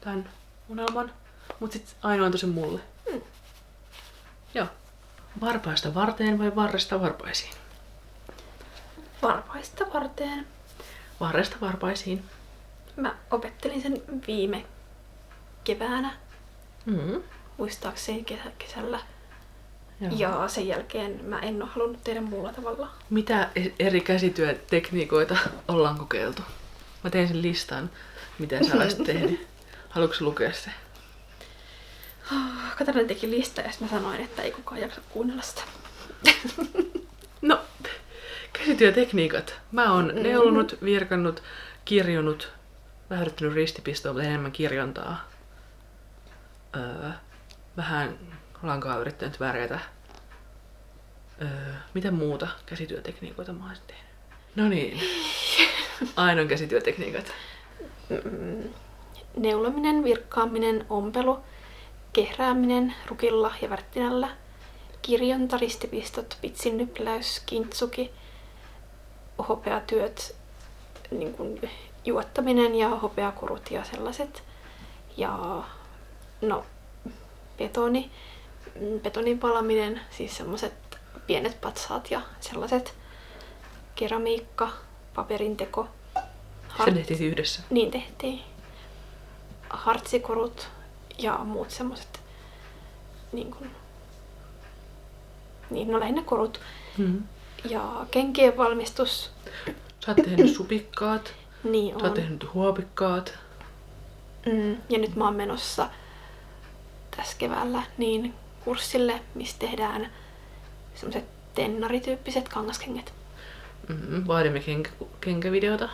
Tän unelman. Mut sit Aino antoi sen mulle. Joo. Varpaista varteen vai varresta varpaisiin? Varpaista varteen. Varresta varpaisiin. Mä opettelin sen viime keväänä, muistaakseni kesällä. Joo. Ja sen jälkeen mä en oo halunnut tehdä muulla tavalla. Mitä eri käsityötekniikoita ollaan kokeiltu? Mä tein sen listan, mitä sä olisit tehnyt. Haluatko lukea se? Katarina teki lista ja mä sanoin, että ei kukaan jaksa kuunnella sitä. No, käsityötekniikat. Mä oon neulonut, virkannut, kirjonut, vähän yrittänyt ristipistoa, mutta enemmän kirjontaa. Vähän lankaa yrittänyt värjätä. Mitä muuta käsityötekniikoita mä oon tehnyt? No niin. Ainon käsityötekniikat. Neulominen, virkkaaminen, ompelu, kehrääminen rukilla ja värttinällä, kirjonta, ristipistot, pitsinnypläys, kintsuki, hopeatyöt, niin kuin juottaminen ja hopeakorut ja sellaiset. Ja no, betonin palaminen, siis semmoiset pienet patsaat ja sellaiset, keramiikka, paperinteko. Se tehtiin yhdessä. Niin tehtiin. Hartsikorut ja muut semmoset no lähinnä korut. Ja kenkien valmistus. Sä oot tehnyt supikkaat. Niin on. Sä oot tehnyt huopikkaat. Ja nyt mä oon menossa tässä keväällä niin kurssille, missä tehdään semmoset tennarityyppiset kangaskengät. Vaadimme kenkävideota.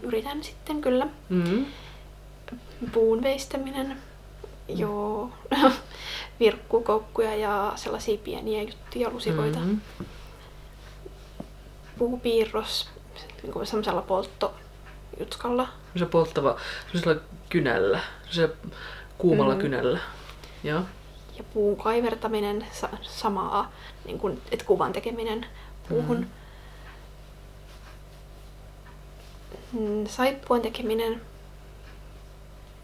Yritän sitten kyllä. Puun veistäminen. Joo. Virkkukoukkuja ja sellaisia pieniä juttuja, lusikoita. Puupiirros niin semmoisella polttojutkalla. Se polttava, semmoisella kynällä, se kuumalla kynällä. Joo. Ja puun kaivertaminen, samaa, niin kuin, et kuvan tekeminen puuhun. Saippuan tekeminen.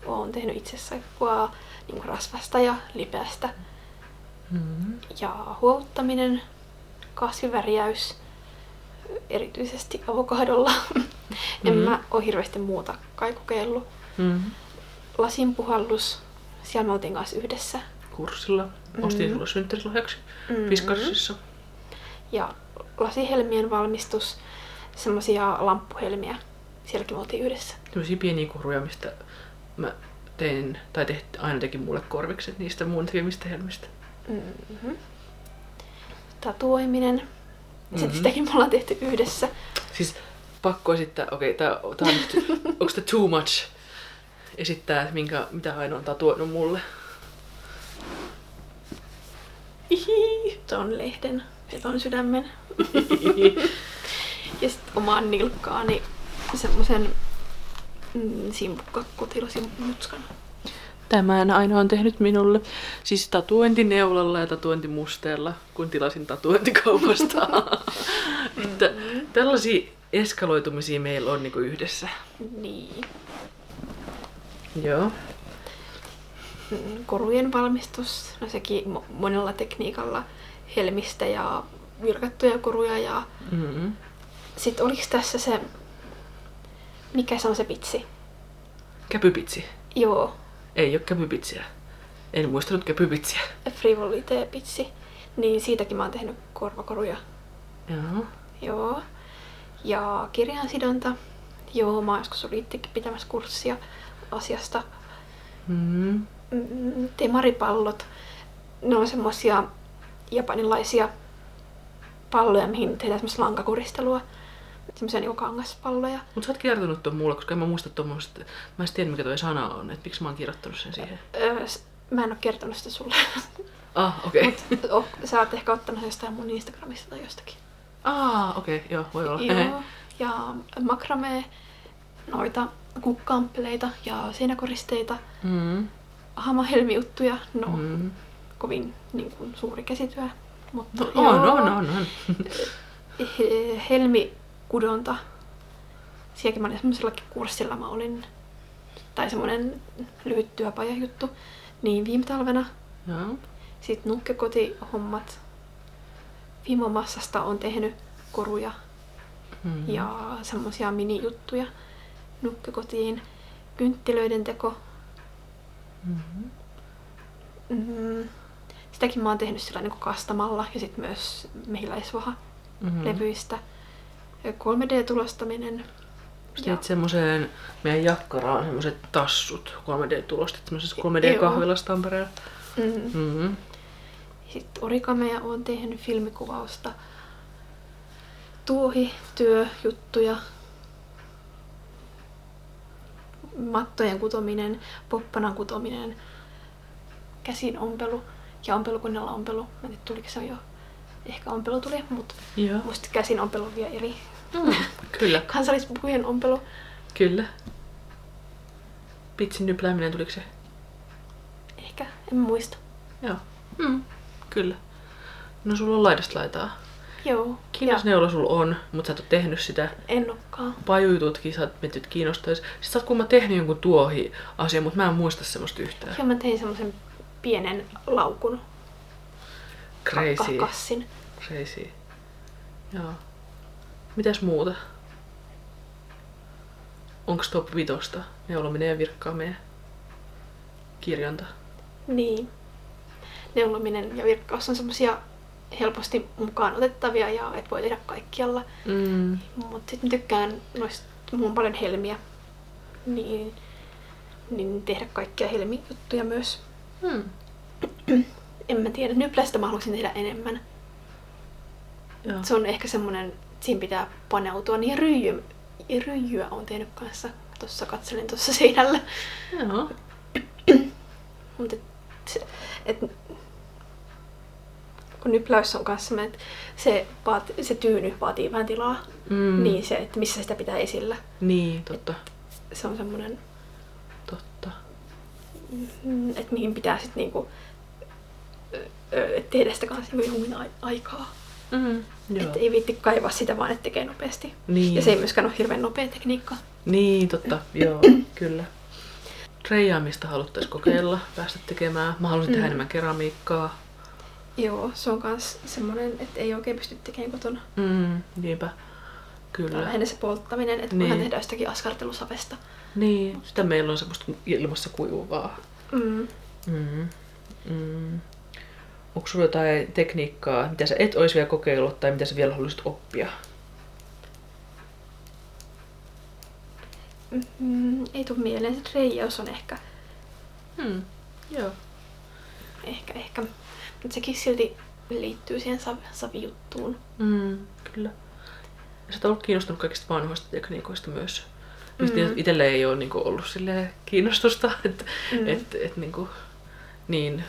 Olen tehnyt itse saippua niin rasvasta ja lipeästä. Ja huoltaminen, kasvivärjäys, erityisesti avokadolla. En mä oo hirveästi muuta kai kokeillut. Lasinpuhallus, siellä me oltiin kanssa yhdessä. Kurssilla. Ostin sulle synttärislahjaksi Fiskarsissa. Ja lasihelmien valmistus, semmosia lamppuhelmiä. Sielläkin me oltiin yhdessä. Tämmöisiä pieniä koruja, mistä mä tein, tai Aino teki mulle korvikset niistä mun tekemistä helmistä. Tatuoiminen. Sitäkin me ollaan tehty yhdessä. Siis pakko esittää, tää on nyt, onks tää too much esittää, mitä Aino on tatuoinut mulle? ton lehden ja ton sydämen. Ja sit omaan nilkkaani semmosen simpukkakutilasmutskan. Tämän aina on tehnyt minulle. Siis tatuointi neulalla ja tatuointi musteella, kun tilasin tatuointikaupasta. Että tällaisia eskaloitumisia meillä on niinku yhdessä. Niin. Joo. Korujen valmistus, no sekin monella tekniikalla, helmistä ja virkattuja koruja ja sit oliks tässä se, mikä se on se pitsi? Käpypitsi. Joo, Ei oo käpypitsiä. En muistanut käpypitsiä. Frivolite-pitsi, niin siitäkin mä oon tehnyt korvakoruja. Joo. Joo. Ja kirjansidonta. Joo, mä oon joskus ollut itsekin pitämässä kurssia asiasta. Temaripallot. Ne on semmosia japanilaisia palloja, mihin tehdään semmoista lankakuristelua. Semmosia niinku kangaspalloja. Mut sä oot kirjoittanut ton mulle, koska en mä muista tommoista. Mä en tiedä mikä toi sana on, että miksi mä oon kirjoittanut sen siihen. Mä en oo kertonut sitä sulle. Okei. Sä oot ehkä ottanut sen jostain mun Instagramista tai jostakin. Okei, joo, voi olla. Joo. Ja makramee, noita kukkaamppeleita ja seinäkoristeita. Hamahelmijuttuja, kovin niin kuin, suuri käsityö. Mutta on. Helmikudonta. Sielläkin mä olin semmoisellakin kurssilla mä olin, tai semmoinen lyhyt työpajajuttu, niin viime talvena. Joo. Sitten nukkekotihommat. Vimomassasta on tehnyt koruja ja semmosia minijuttuja nukkekotiin. Kynttilöiden teko. Sitäkin mä oon tehnyt sillä niin kuin kastamalla ja sit myös mehiläisvaha-levyistä. 3D-tulostaminen. Sitten semmoseen meidän jakkaraan semmoset tassut 3D-tulostit semmoisessa 3D-kahvilassa Tampereella. Sitten orikameja oon tehnyt, filmikuvausta, tuohityöjuttuja, mattojen kutominen, poppanan kutominen, käsin ompelu ja ompelukoneella ompelu. Mä en tiedä, tuliko se jo, ehkä ompelu tuli, mutta musta käsin ompelu on vielä eri. Kyllä. Kansallispukujen ompelu. Kyllä. Pitsin nyplääminen, tuliko se? Ehkä, en muista. Joo. Kyllä. No sulla on laidasta laitaa. Joo. Kiinnosneula sulla on, mutta sä et oo tehnyt sitä. En ookaan. Pajujututkin sä oot mennyt kiinnostais. Sitten sä oot kuulemma tehnyt jonkun tuohi-asian, mutta mä en muista semmoista yhtään. Joo, mä tein semmosen pienen laukun. Crazy. Kassin. Crazy. Joo. Mitäs muuta? Onks top 5? Neulominen ja virkkaaminen? Kirjanta. Niin. Neulominen ja virkkaus on semmosia helposti mukaan otettavia ja et voi tehdä kaikkialla. Mut sit mä tykkään noista, mulla on paljon helmiä, niin tehdä kaikkia helmijuttuja myös. En mä tiedä, nyplästä mä haluaisin tehdä enemmän. Joo. Se on ehkä semmonen, siinä pitää paneutua. Niin ryijyä on tehnyt kanssa. Tossa katselin tuossa seinällä. Joo. Mut kun nypläys on kanssa että se tyyny vaatii vähän tilaa, niin se, että missä sitä pitää esillä. Niin, totta. Se on semmonen, Totta. että mihin pitää sit niinku tehdä sitä kanssa johonkin aikaa. Että ei viitti kaivaa sitä vaan, että tekee nopeasti. Niin. Ja se ei myöskään ole hirveän nopea tekniikka. Niin, totta. Joo, kyllä. Treijaamista haluttais kokeilla, päästä tekemään. Mä haluaisin tehdä enemmän keramiikkaa. Joo, se on kans semmonen, että ei oikein pysty tekemään kotona. Niinpä. Kyllä. Lähinnä se polttaminen, että voidaan tehdä jostakin askartelusavesta. Niin, sitä meillä on semmoista ilmassa kuivuvaa. Onko sulla jotain tekniikkaa, mitä sä et ois vielä kokeillut tai mitä sä vielä haluaisit oppia? Ei tuu mieleen, se reijaus on ehkä. Joo. Ehkä. Mutta sekin silti liittyy siihen savijuttuun. Kyllä. Ja sä oot ollut kiinnostunut kaikista vanhoista tekniikoista myös. Itselle ei ole niinku ollut silleen kiinnostusta, että et, niinku, niin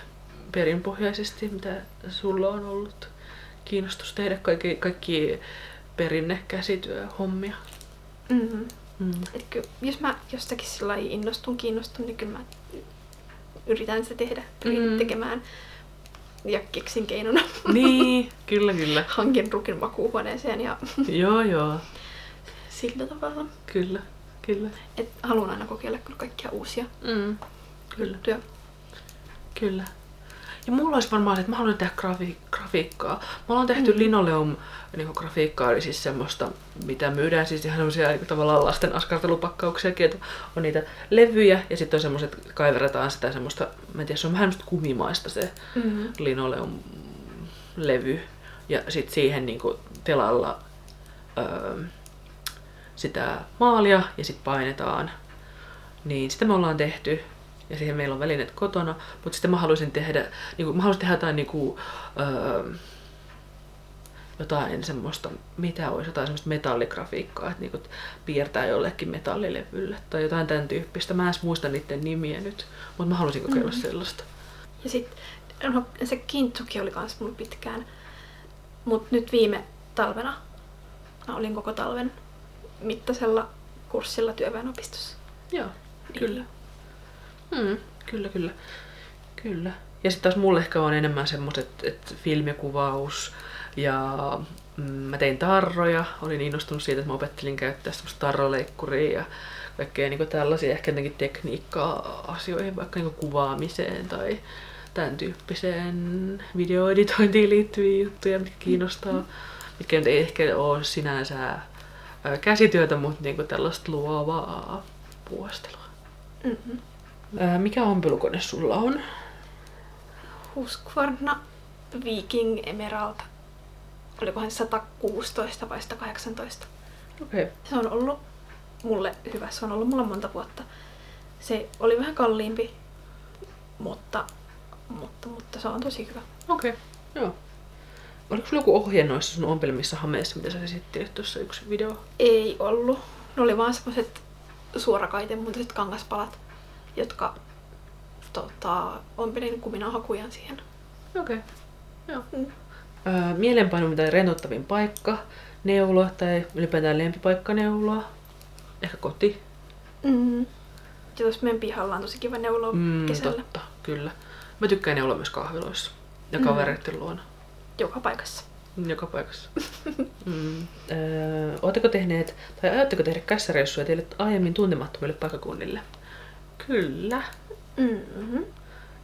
perinpohjaisesti, mitä sulla on ollut kiinnostus tehdä kaikki perinnekäsityöhommia? Et jos mä jostakin sillä lailla kiinnostun, niin kyllä mä yritän sitä tehdä. Pyrin tekemään ja keksin keinona. Niin, kyllä. Hankin rukin makuuhuoneeseen ja Joo. sillä tavalla. Kyllä. Et haluan aina kokeilla kyllä kaikkia uusia juttuja. Kyllä. Ja mulla olisi varmaan se, että mä haluan tehdä grafiikkaa. Mä oon tehty linoleum-grafiikkaa, eli siis semmoista, mitä myydään, siis ihan semmosia tavallaan lasten askartelupakkauksiakin, että on niitä levyjä ja sitten on semmoiset, kaiveretaan sitä semmoista, mä en tiedä, se on vähän semmoista kumimaista se linoleum-levy. Ja sitten siihen niinku telalla sitä maalia ja sitten painetaan. Niin sitä me ollaan tehty. Ja siihen meillä on välineet kotona, mutta sitten mä haluaisin tehdä jotain jotain semmoista, mitä olisi, jotain semmoista metalligrafiikkaa, että niinku piirtää jollekin metallilevylle tai jotain tämän tyyppistä. Mä en edes muista niiden nimiä nyt, mutta mä haluaisin kokeilla sellaista. Ja sitten se kintsuki oli kans mulla pitkään, mutta nyt viime talvena mä olin koko talven mittaisella kurssilla työväenopistossa. Joo, kyllä. Kyllä. Ja sitten taas mulle ehkä on enemmän semmoset, että filmikuvaus ja mä tein tarroja. Olin innostunut siitä, että mä opettelin käyttää semmoista tarraleikkuria ja kaikkea niinku tällaisia ehkä jotenkin tekniikkaa asioihin, vaikka niinku kuvaamiseen tai tämän tyyppiseen videoeditointiin liittyviä juttuja, mitkä kiinnostaa. Mitkä nyt ei ehkä ole sinänsä käsityötä, mutta niinku tällaista luovaa puuhastelua. Mikä ompelukone sulla on? Husqvarna Viking Emerald. Olikohan 116 vai 118? Okei. Se on ollut mulle hyvä. Se on ollut mulla monta vuotta. Se oli vähän kalliimpi, mutta se on tosi hyvä. Okei, joo. Oliko sulla joku ohje noissa sun ompelmissa hameissa, mitä sä esittelit tuossa yksi video? Ei ollut. Ne oli vaan semmoset suorakaitemmuntaiset kangaspalat, jotka ompelin kuminauhakujan siihen. Okei, joo. Mielenpainuvin tai rentouttavin paikka, neulo tai ylipäätään lempipaikka neuloa. Ehkä koti. Ja tuossa meidän pihalla on tosi kiva neuloa kesällä. Totta, kyllä. Mä tykkään neuloa myös kahviloissa ja kavereiden luona. Joka paikassa. Joka paikassa. Oletteko tehneet, tai ajatteko tehdä kässäreissuja teille aiemmin tuntemattomille paikkakunnille? Kyllä.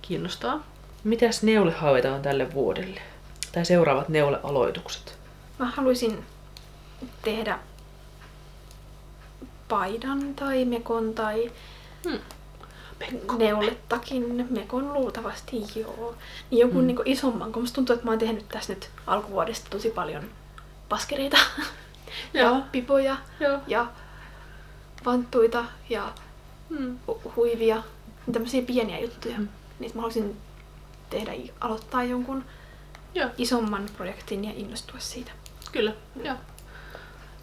Kiinnostaa. Mitäs neulehaaveita on tälle vuodelle? Tai seuraavat neulealoitukset? Mä haluaisin tehdä paidan tai mekon tai neuletakin. Mekon luultavasti joo. Niin joku niinku isomman, kun musta tuntuu, että mä oon tehnyt tässä nyt alkuvuodesta tosi paljon paskereita ja pipoja ja vanttuita ja huivia. Tämmöisiä pieniä juttuja. Niitä mä haluaisin aloittaa jonkun isomman projektin ja innostua siitä. Kyllä, joo.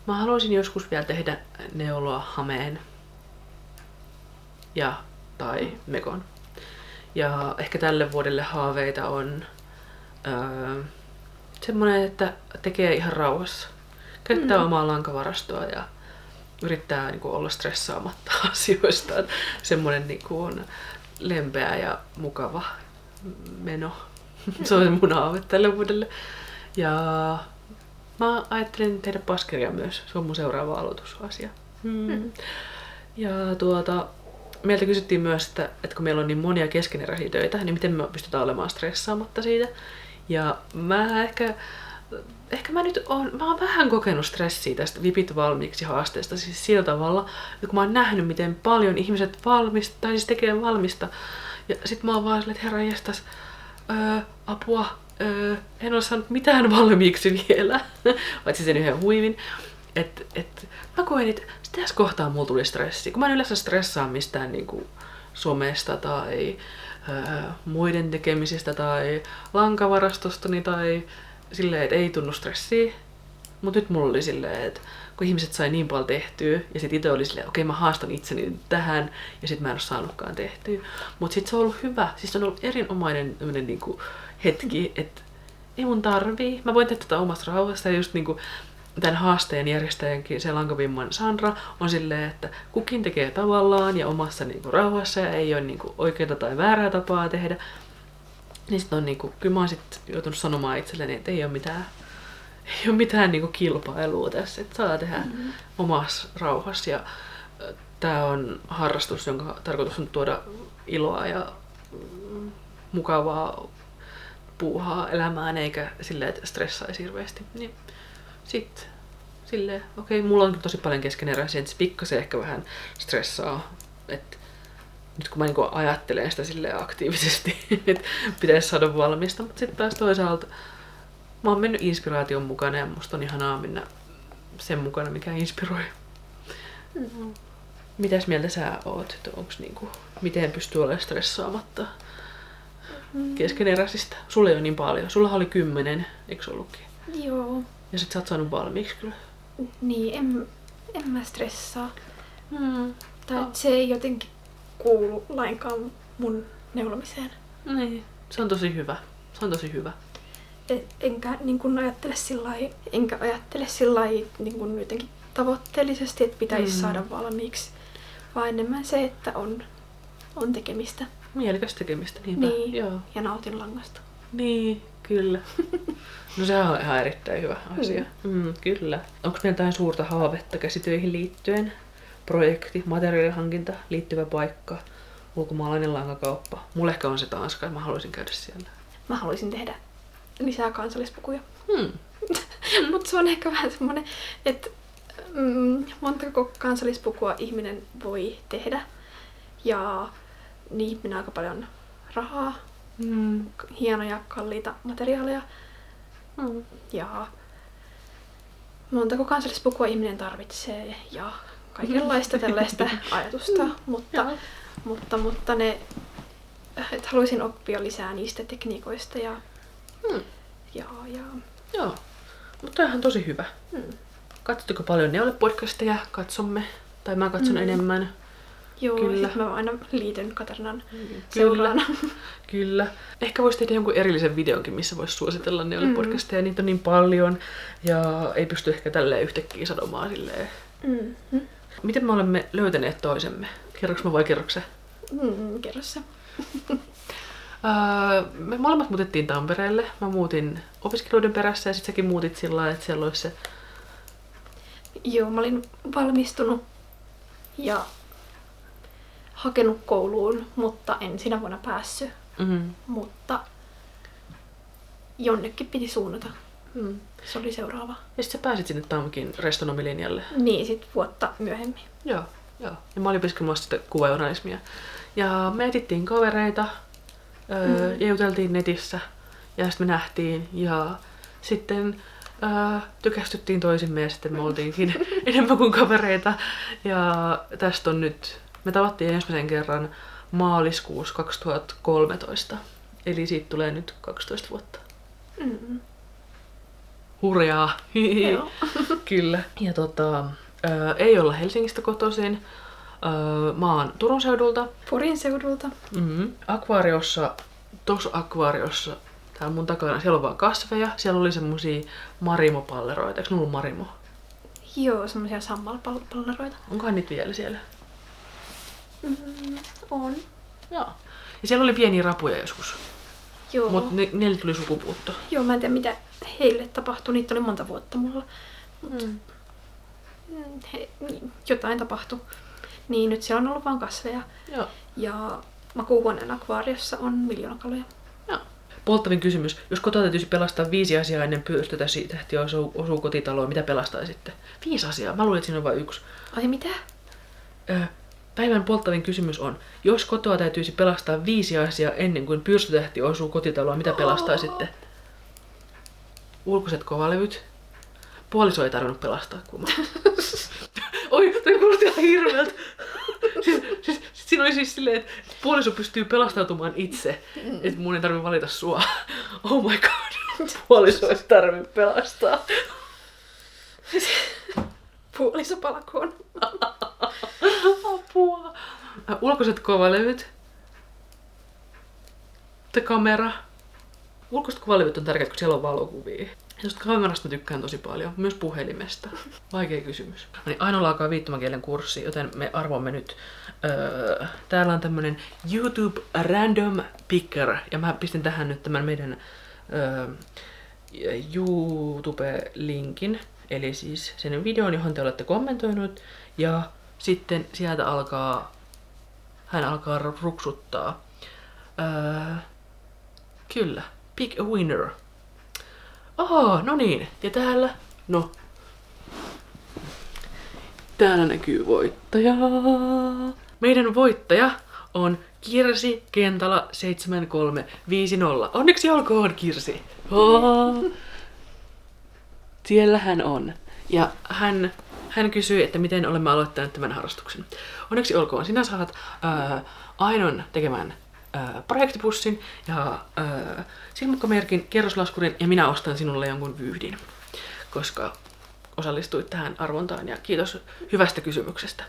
Mä haluaisin joskus vielä tehdä neuloa hameen tai mekon. Ja ehkä tälle vuodelle haaveita on semmonen, että tekee ihan rauhassa. Käyttää omaa lankavarastoa ja yrittää niinku olla stressaamatta asioista. Semmonen niinku on lempeä ja mukava meno. Se on mun haave tälle vuodelle. Ja mä ajattelin tehdä paskeria myös. Se on mun seuraava aloitusasia. Ja meiltä kysyttiin myös, että kun meillä on niin monia keskeneräisiä töitä, niin miten me pystytään olemaan stressaamatta siitä. Ja mä oon vähän kokenut stressiä tästä vipit valmiiksi haasteesta siis sillä tavalla, että kun mä oon nähnyt, miten paljon ihmiset tekee valmista, ja sit mä oon vaan silleen, että herra jestas, apua, en ole saanut mitään valmiiksi vielä, paitsi sen yhden huivin. Mä koen, että tässä kohtaa mulla tuli stressi, kun mä en yleensä stressaa mistään niinku somesta tai muiden tekemisistä tai lankavarastostani tai silleen, että ei tunnu stressiä. Mutta nyt mulla oli silleen, että kun ihmiset sai niin paljon tehtyä, ja sit itse oli silleen, okei, mä haastan itseni tähän, ja sit mä en ole saanutkaan tehtyä. Mutta sit se on ollut hyvä, siis se on ollut erinomainen niinku hetki, että ei mun tarvii. Mä voin tehdä tätä omassa rauhassa, ja just niinku tämän haasteen järjestäjänkin, se Lankovimman Sandra, on silleen, että kukin tekee tavallaan ja omassa niinku rauhassa, ja ei ole niinku oikeaa tai väärää tapaa tehdä. Niin sit on niinku, kyllä mä oon sit joutunut sanomaan itselleni, että ei ole mitään niinku kilpailua tässä, että saa tehdä omassa rauhassa. Ja tää on harrastus, jonka tarkoitus on tuoda iloa ja mukavaa puuhaa elämään, eikä silleen, että stressaisi hirveästi. Niin sit silleen, okei, mulla on tosi paljon keskeneräisiä, että se pikkasen ehkä vähän stressaa. Et nyt kun mä niinku ajattelen sitä silleen aktiivisesti, että pitäisi saada valmista, mutta sitten taas toisaalta mä oon mennyt inspiraation mukana ja musta on ihanaa mennä sen mukana, mikä inspiroi. Mitäs mieltä sä oot? Onks niinku, miten pystyy olemaan stressaamatta keskeneräisistä? Sulla ei ole niin paljon. Sulla oli 10, eikö ollutkin? Joo. Ja sit sä oot saanut valmiiksi kyllä. Niin, en mä stressaa. Tai se ei jotenkin kuulu lainkaan mun neulomiseen. Niin, se on tosi hyvä. Se on tosi hyvä. Enkä ajattele sillai niin kuin jotenkin tavoitteellisesti, että pitäisi saada valmiiksi, vaan enemmän se, että on tekemistä. Mielekäs tekemistä, niinpä. Niin, joo. Ja nautin langasta. Niin, kyllä. No se on ihan erittäin hyvä asia. Kyllä. Onko meillä jotain suurta haavetta käsitöihin liittyen? Projekti, materiaalihankinta, liittyvä paikka, ulkomaalainen lankakauppa. Mulla ehkä on se Tanska ja mä haluaisin käydä siellä. Mä haluaisin tehdä lisää kansallispukuja. Mutta se on ehkä vähän semmonen, että montako kansallispukua ihminen voi tehdä. Ja niihin menee aika paljon rahaa, hienoja, kalliita materiaaleja. Ja montako kansallispukua ihminen tarvitsee ja kaikenlaista tällaista ajatusta. Mutta ne, että haluaisin oppia lisää niistä tekniikoista ja Joo, mutta tämähän on tosi hyvä. Katsotteko paljon Neule-podcasteja? Katsomme. Tai mä katson enemmän. Joo, kyllä. Mä aina liityn Katarinan seuraana. Kyllä. Ehkä voisi tehdä jonkun erillisen videonkin, missä voisi suositella Neule-podcasteja. Niitä on niin paljon ja ei pysty ehkä tälleen yhtäkkiä sanomaan silleen. Miten me olemme löytäneet toisemme? Kerroks mä vai kerroks sä? Kerro sä. Me molemmat muutettiin Tampereelle. Mä muutin opiskeluiden perässä ja sit säkin muutit sillä lailla, että siellä olisi se... Joo, mä olin valmistunut ja hakenut kouluun, mutta en sinä vuonna päässyt. Mutta jonnekin piti suunnata. Se oli seuraava. Ja sit sä pääsit sinne Tamkin restonomilinjalle. Niin, sit vuotta myöhemmin. Joo. Ja mä olin opiskelemassa sitä kuvajournalismia. Ja me etittiin kavereita, ja juteltiin netissä ja sitten me nähtiin ja sitten tykästyttiin toisimme ja sitten me oltiinkin enemmän kuin kavereita. Ja tästä on nyt, me tavattiin ensimmäisen kerran maaliskuussa 2013. Eli siitä tulee nyt 12 vuotta. Hurjaa! Kyllä. Ja ei olla Helsingistä kotoisin. Mä oon Turun seudulta. Porin seudulta. Akvaariossa, tuossa akvaariossa, täällä mun takana, siellä on vaan kasveja. Siellä oli semmosia marimopalleroita. Eikö ne ollut marimo? Joo, semmosia sammalpalleroita. Onkohan niitä vielä siellä? On. Joo. Ja siellä oli pieniä rapuja joskus. Joo. Mut niille tuli sukupuutto. Joo, mä en tiedä mitä heille tapahtui. Niitä oli monta vuotta mulla. Jotain tapahtui. Niin nyt siellä on ollut vaan kasveja. Joo. Ja makuuhuoneen akvaariossa on miljoonakaloja. Joo. Polttavin kysymys. Jos kotona täytyisi pelastaa 5 asiaa ennen pyrstötähti osuu kotitaloon, mitä pelastaisitte? 5 asiaa? Mä luulen, että siinä on vain 1. Ai mitä? Päivän polttavin kysymys on, jos kotoa täytyisi pelastaa 5 asiaa ennen kuin pyrstötähti osuu kotitaloon, mitä pelastaisitte? Ulkoiset kovalevyt. Puoliso ei tarvinnut pelastaa, kun Oi, toi kuulosti ihan hirveältä. Siinä oli siis silleen, että puoliso pystyy pelastautumaan itse, että mun ei tarvitse valita sua. Oh my god, puoliso ei tarvitse pelastaa. Puolisopalakoon. Apua. Ulkoiset kovalevyt. Kamera. Ulkoiset kuvalevyt on tärkeät, kun siellä on valokuvia. Tuosta kamerasta mä tykkään tosi paljon, myös puhelimesta. Vaikea kysymys. No niin, Ainola alkaa viittomakielen kurssi, joten me arvomme nyt. Täällä on tämmönen YouTube Random Picker, ja mä pistin tähän nyt tämän meidän YouTube-linkin. Eli siis sen videon, johon te olette kommentoinut, ja sitten sieltä hän alkaa ruksuttaa. Kyllä, pick a winner. No niin, ja täällä näkyy voittaja. Meidän voittaja on Kirsi Kentala 7350. Onneksi olkoon, Kirsi. Siellä hän on. Ja hän kysyi, että miten olemme aloittaneet tämän harrastuksen. Onneksi olkoon, sinä saat Ainon tekemään projektipussin ja silmukkamerkin, kerroslaskurin ja minä ostan sinulle jonkun vyyhdin, koska osallistuit tähän arvontaan ja kiitos hyvästä kysymyksestä.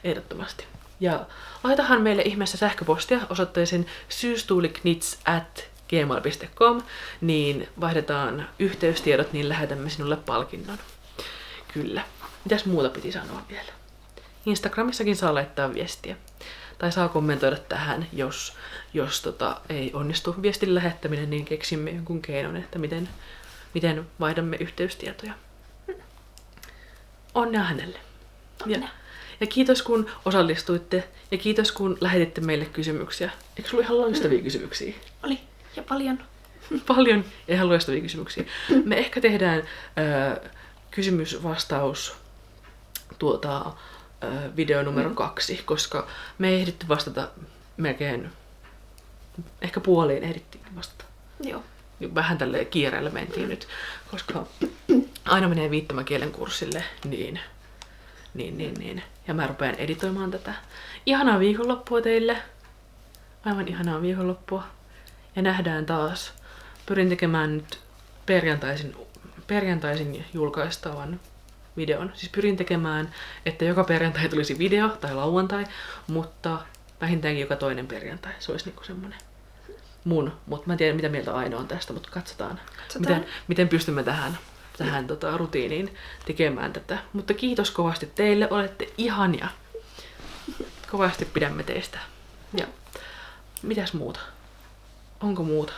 Ehdottomasti. Ja laitahan meille ihmeessä sähköpostia osoitteeseen syystuuliknits@gmail.com, niin vaihdetaan yhteystiedot, niin lähetämme sinulle palkinnon. Kyllä. Mitäs muuta piti sanoa vielä? Instagramissakin saa laittaa viestiä. Tai saa kommentoida tähän, jos ei onnistu viestin lähettäminen, niin keksimme jonkun keinon, että miten vaihdamme yhteystietoja. Onnea hänelle. Ja kiitos kun osallistuitte ja kiitos kun lähetitte meille kysymyksiä. Eikö sulla ihan loistavia kysymyksiä? Oli, ja paljon. Paljon ja ihan loistavia kysymyksiä. Me ehkä tehdään kysymys-vastaus video numero 2, koska me ei ehditty vastata melkein, ehkä puoliin ehdittiin vastata. Joo. Vähän tälleen kiireellä mentiin nyt, koska aina menee viittomakielen kurssille, niin. Ja mä rupean editoimaan tätä. Ihanaa viikonloppua teille. Aivan ihanaa viikonloppua. Ja nähdään taas. Pyrin tekemään nyt perjantaisin julkaistavan videon. Siis pyrin tekemään, että joka perjantai tulisi video tai lauantai, mutta vähintäänkin joka toinen perjantai. Se olisi niinku semmonen mutta mä en tiedä mitä mieltä Aino on tästä, mutta katsotaan. Miten pystymme tähän rutiiniin tekemään tätä. Mutta kiitos kovasti teille, olette ihania. Kovasti pidämme teistä. Ja mitäs muuta? Onko muuta?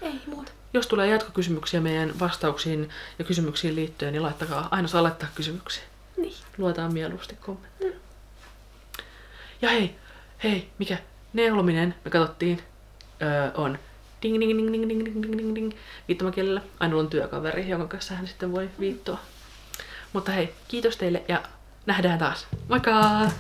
Ei muuta. Jos tulee jatkokysymyksiä meidän vastauksiin ja kysymyksiin liittyen, niin laittakaa. Aina saa laittaa kysymyksiä. Niin. Luetaan mieluusti kommentteja. Ja hei, mikä? Neulominen, me katsottiin, on ding ding ding ding ding ding ding ding viittomakielellä. Aina on työkaveri, jonka kanssa hän sitten voi viittoa. Mutta hei, kiitos teille ja nähdään taas. Moikka!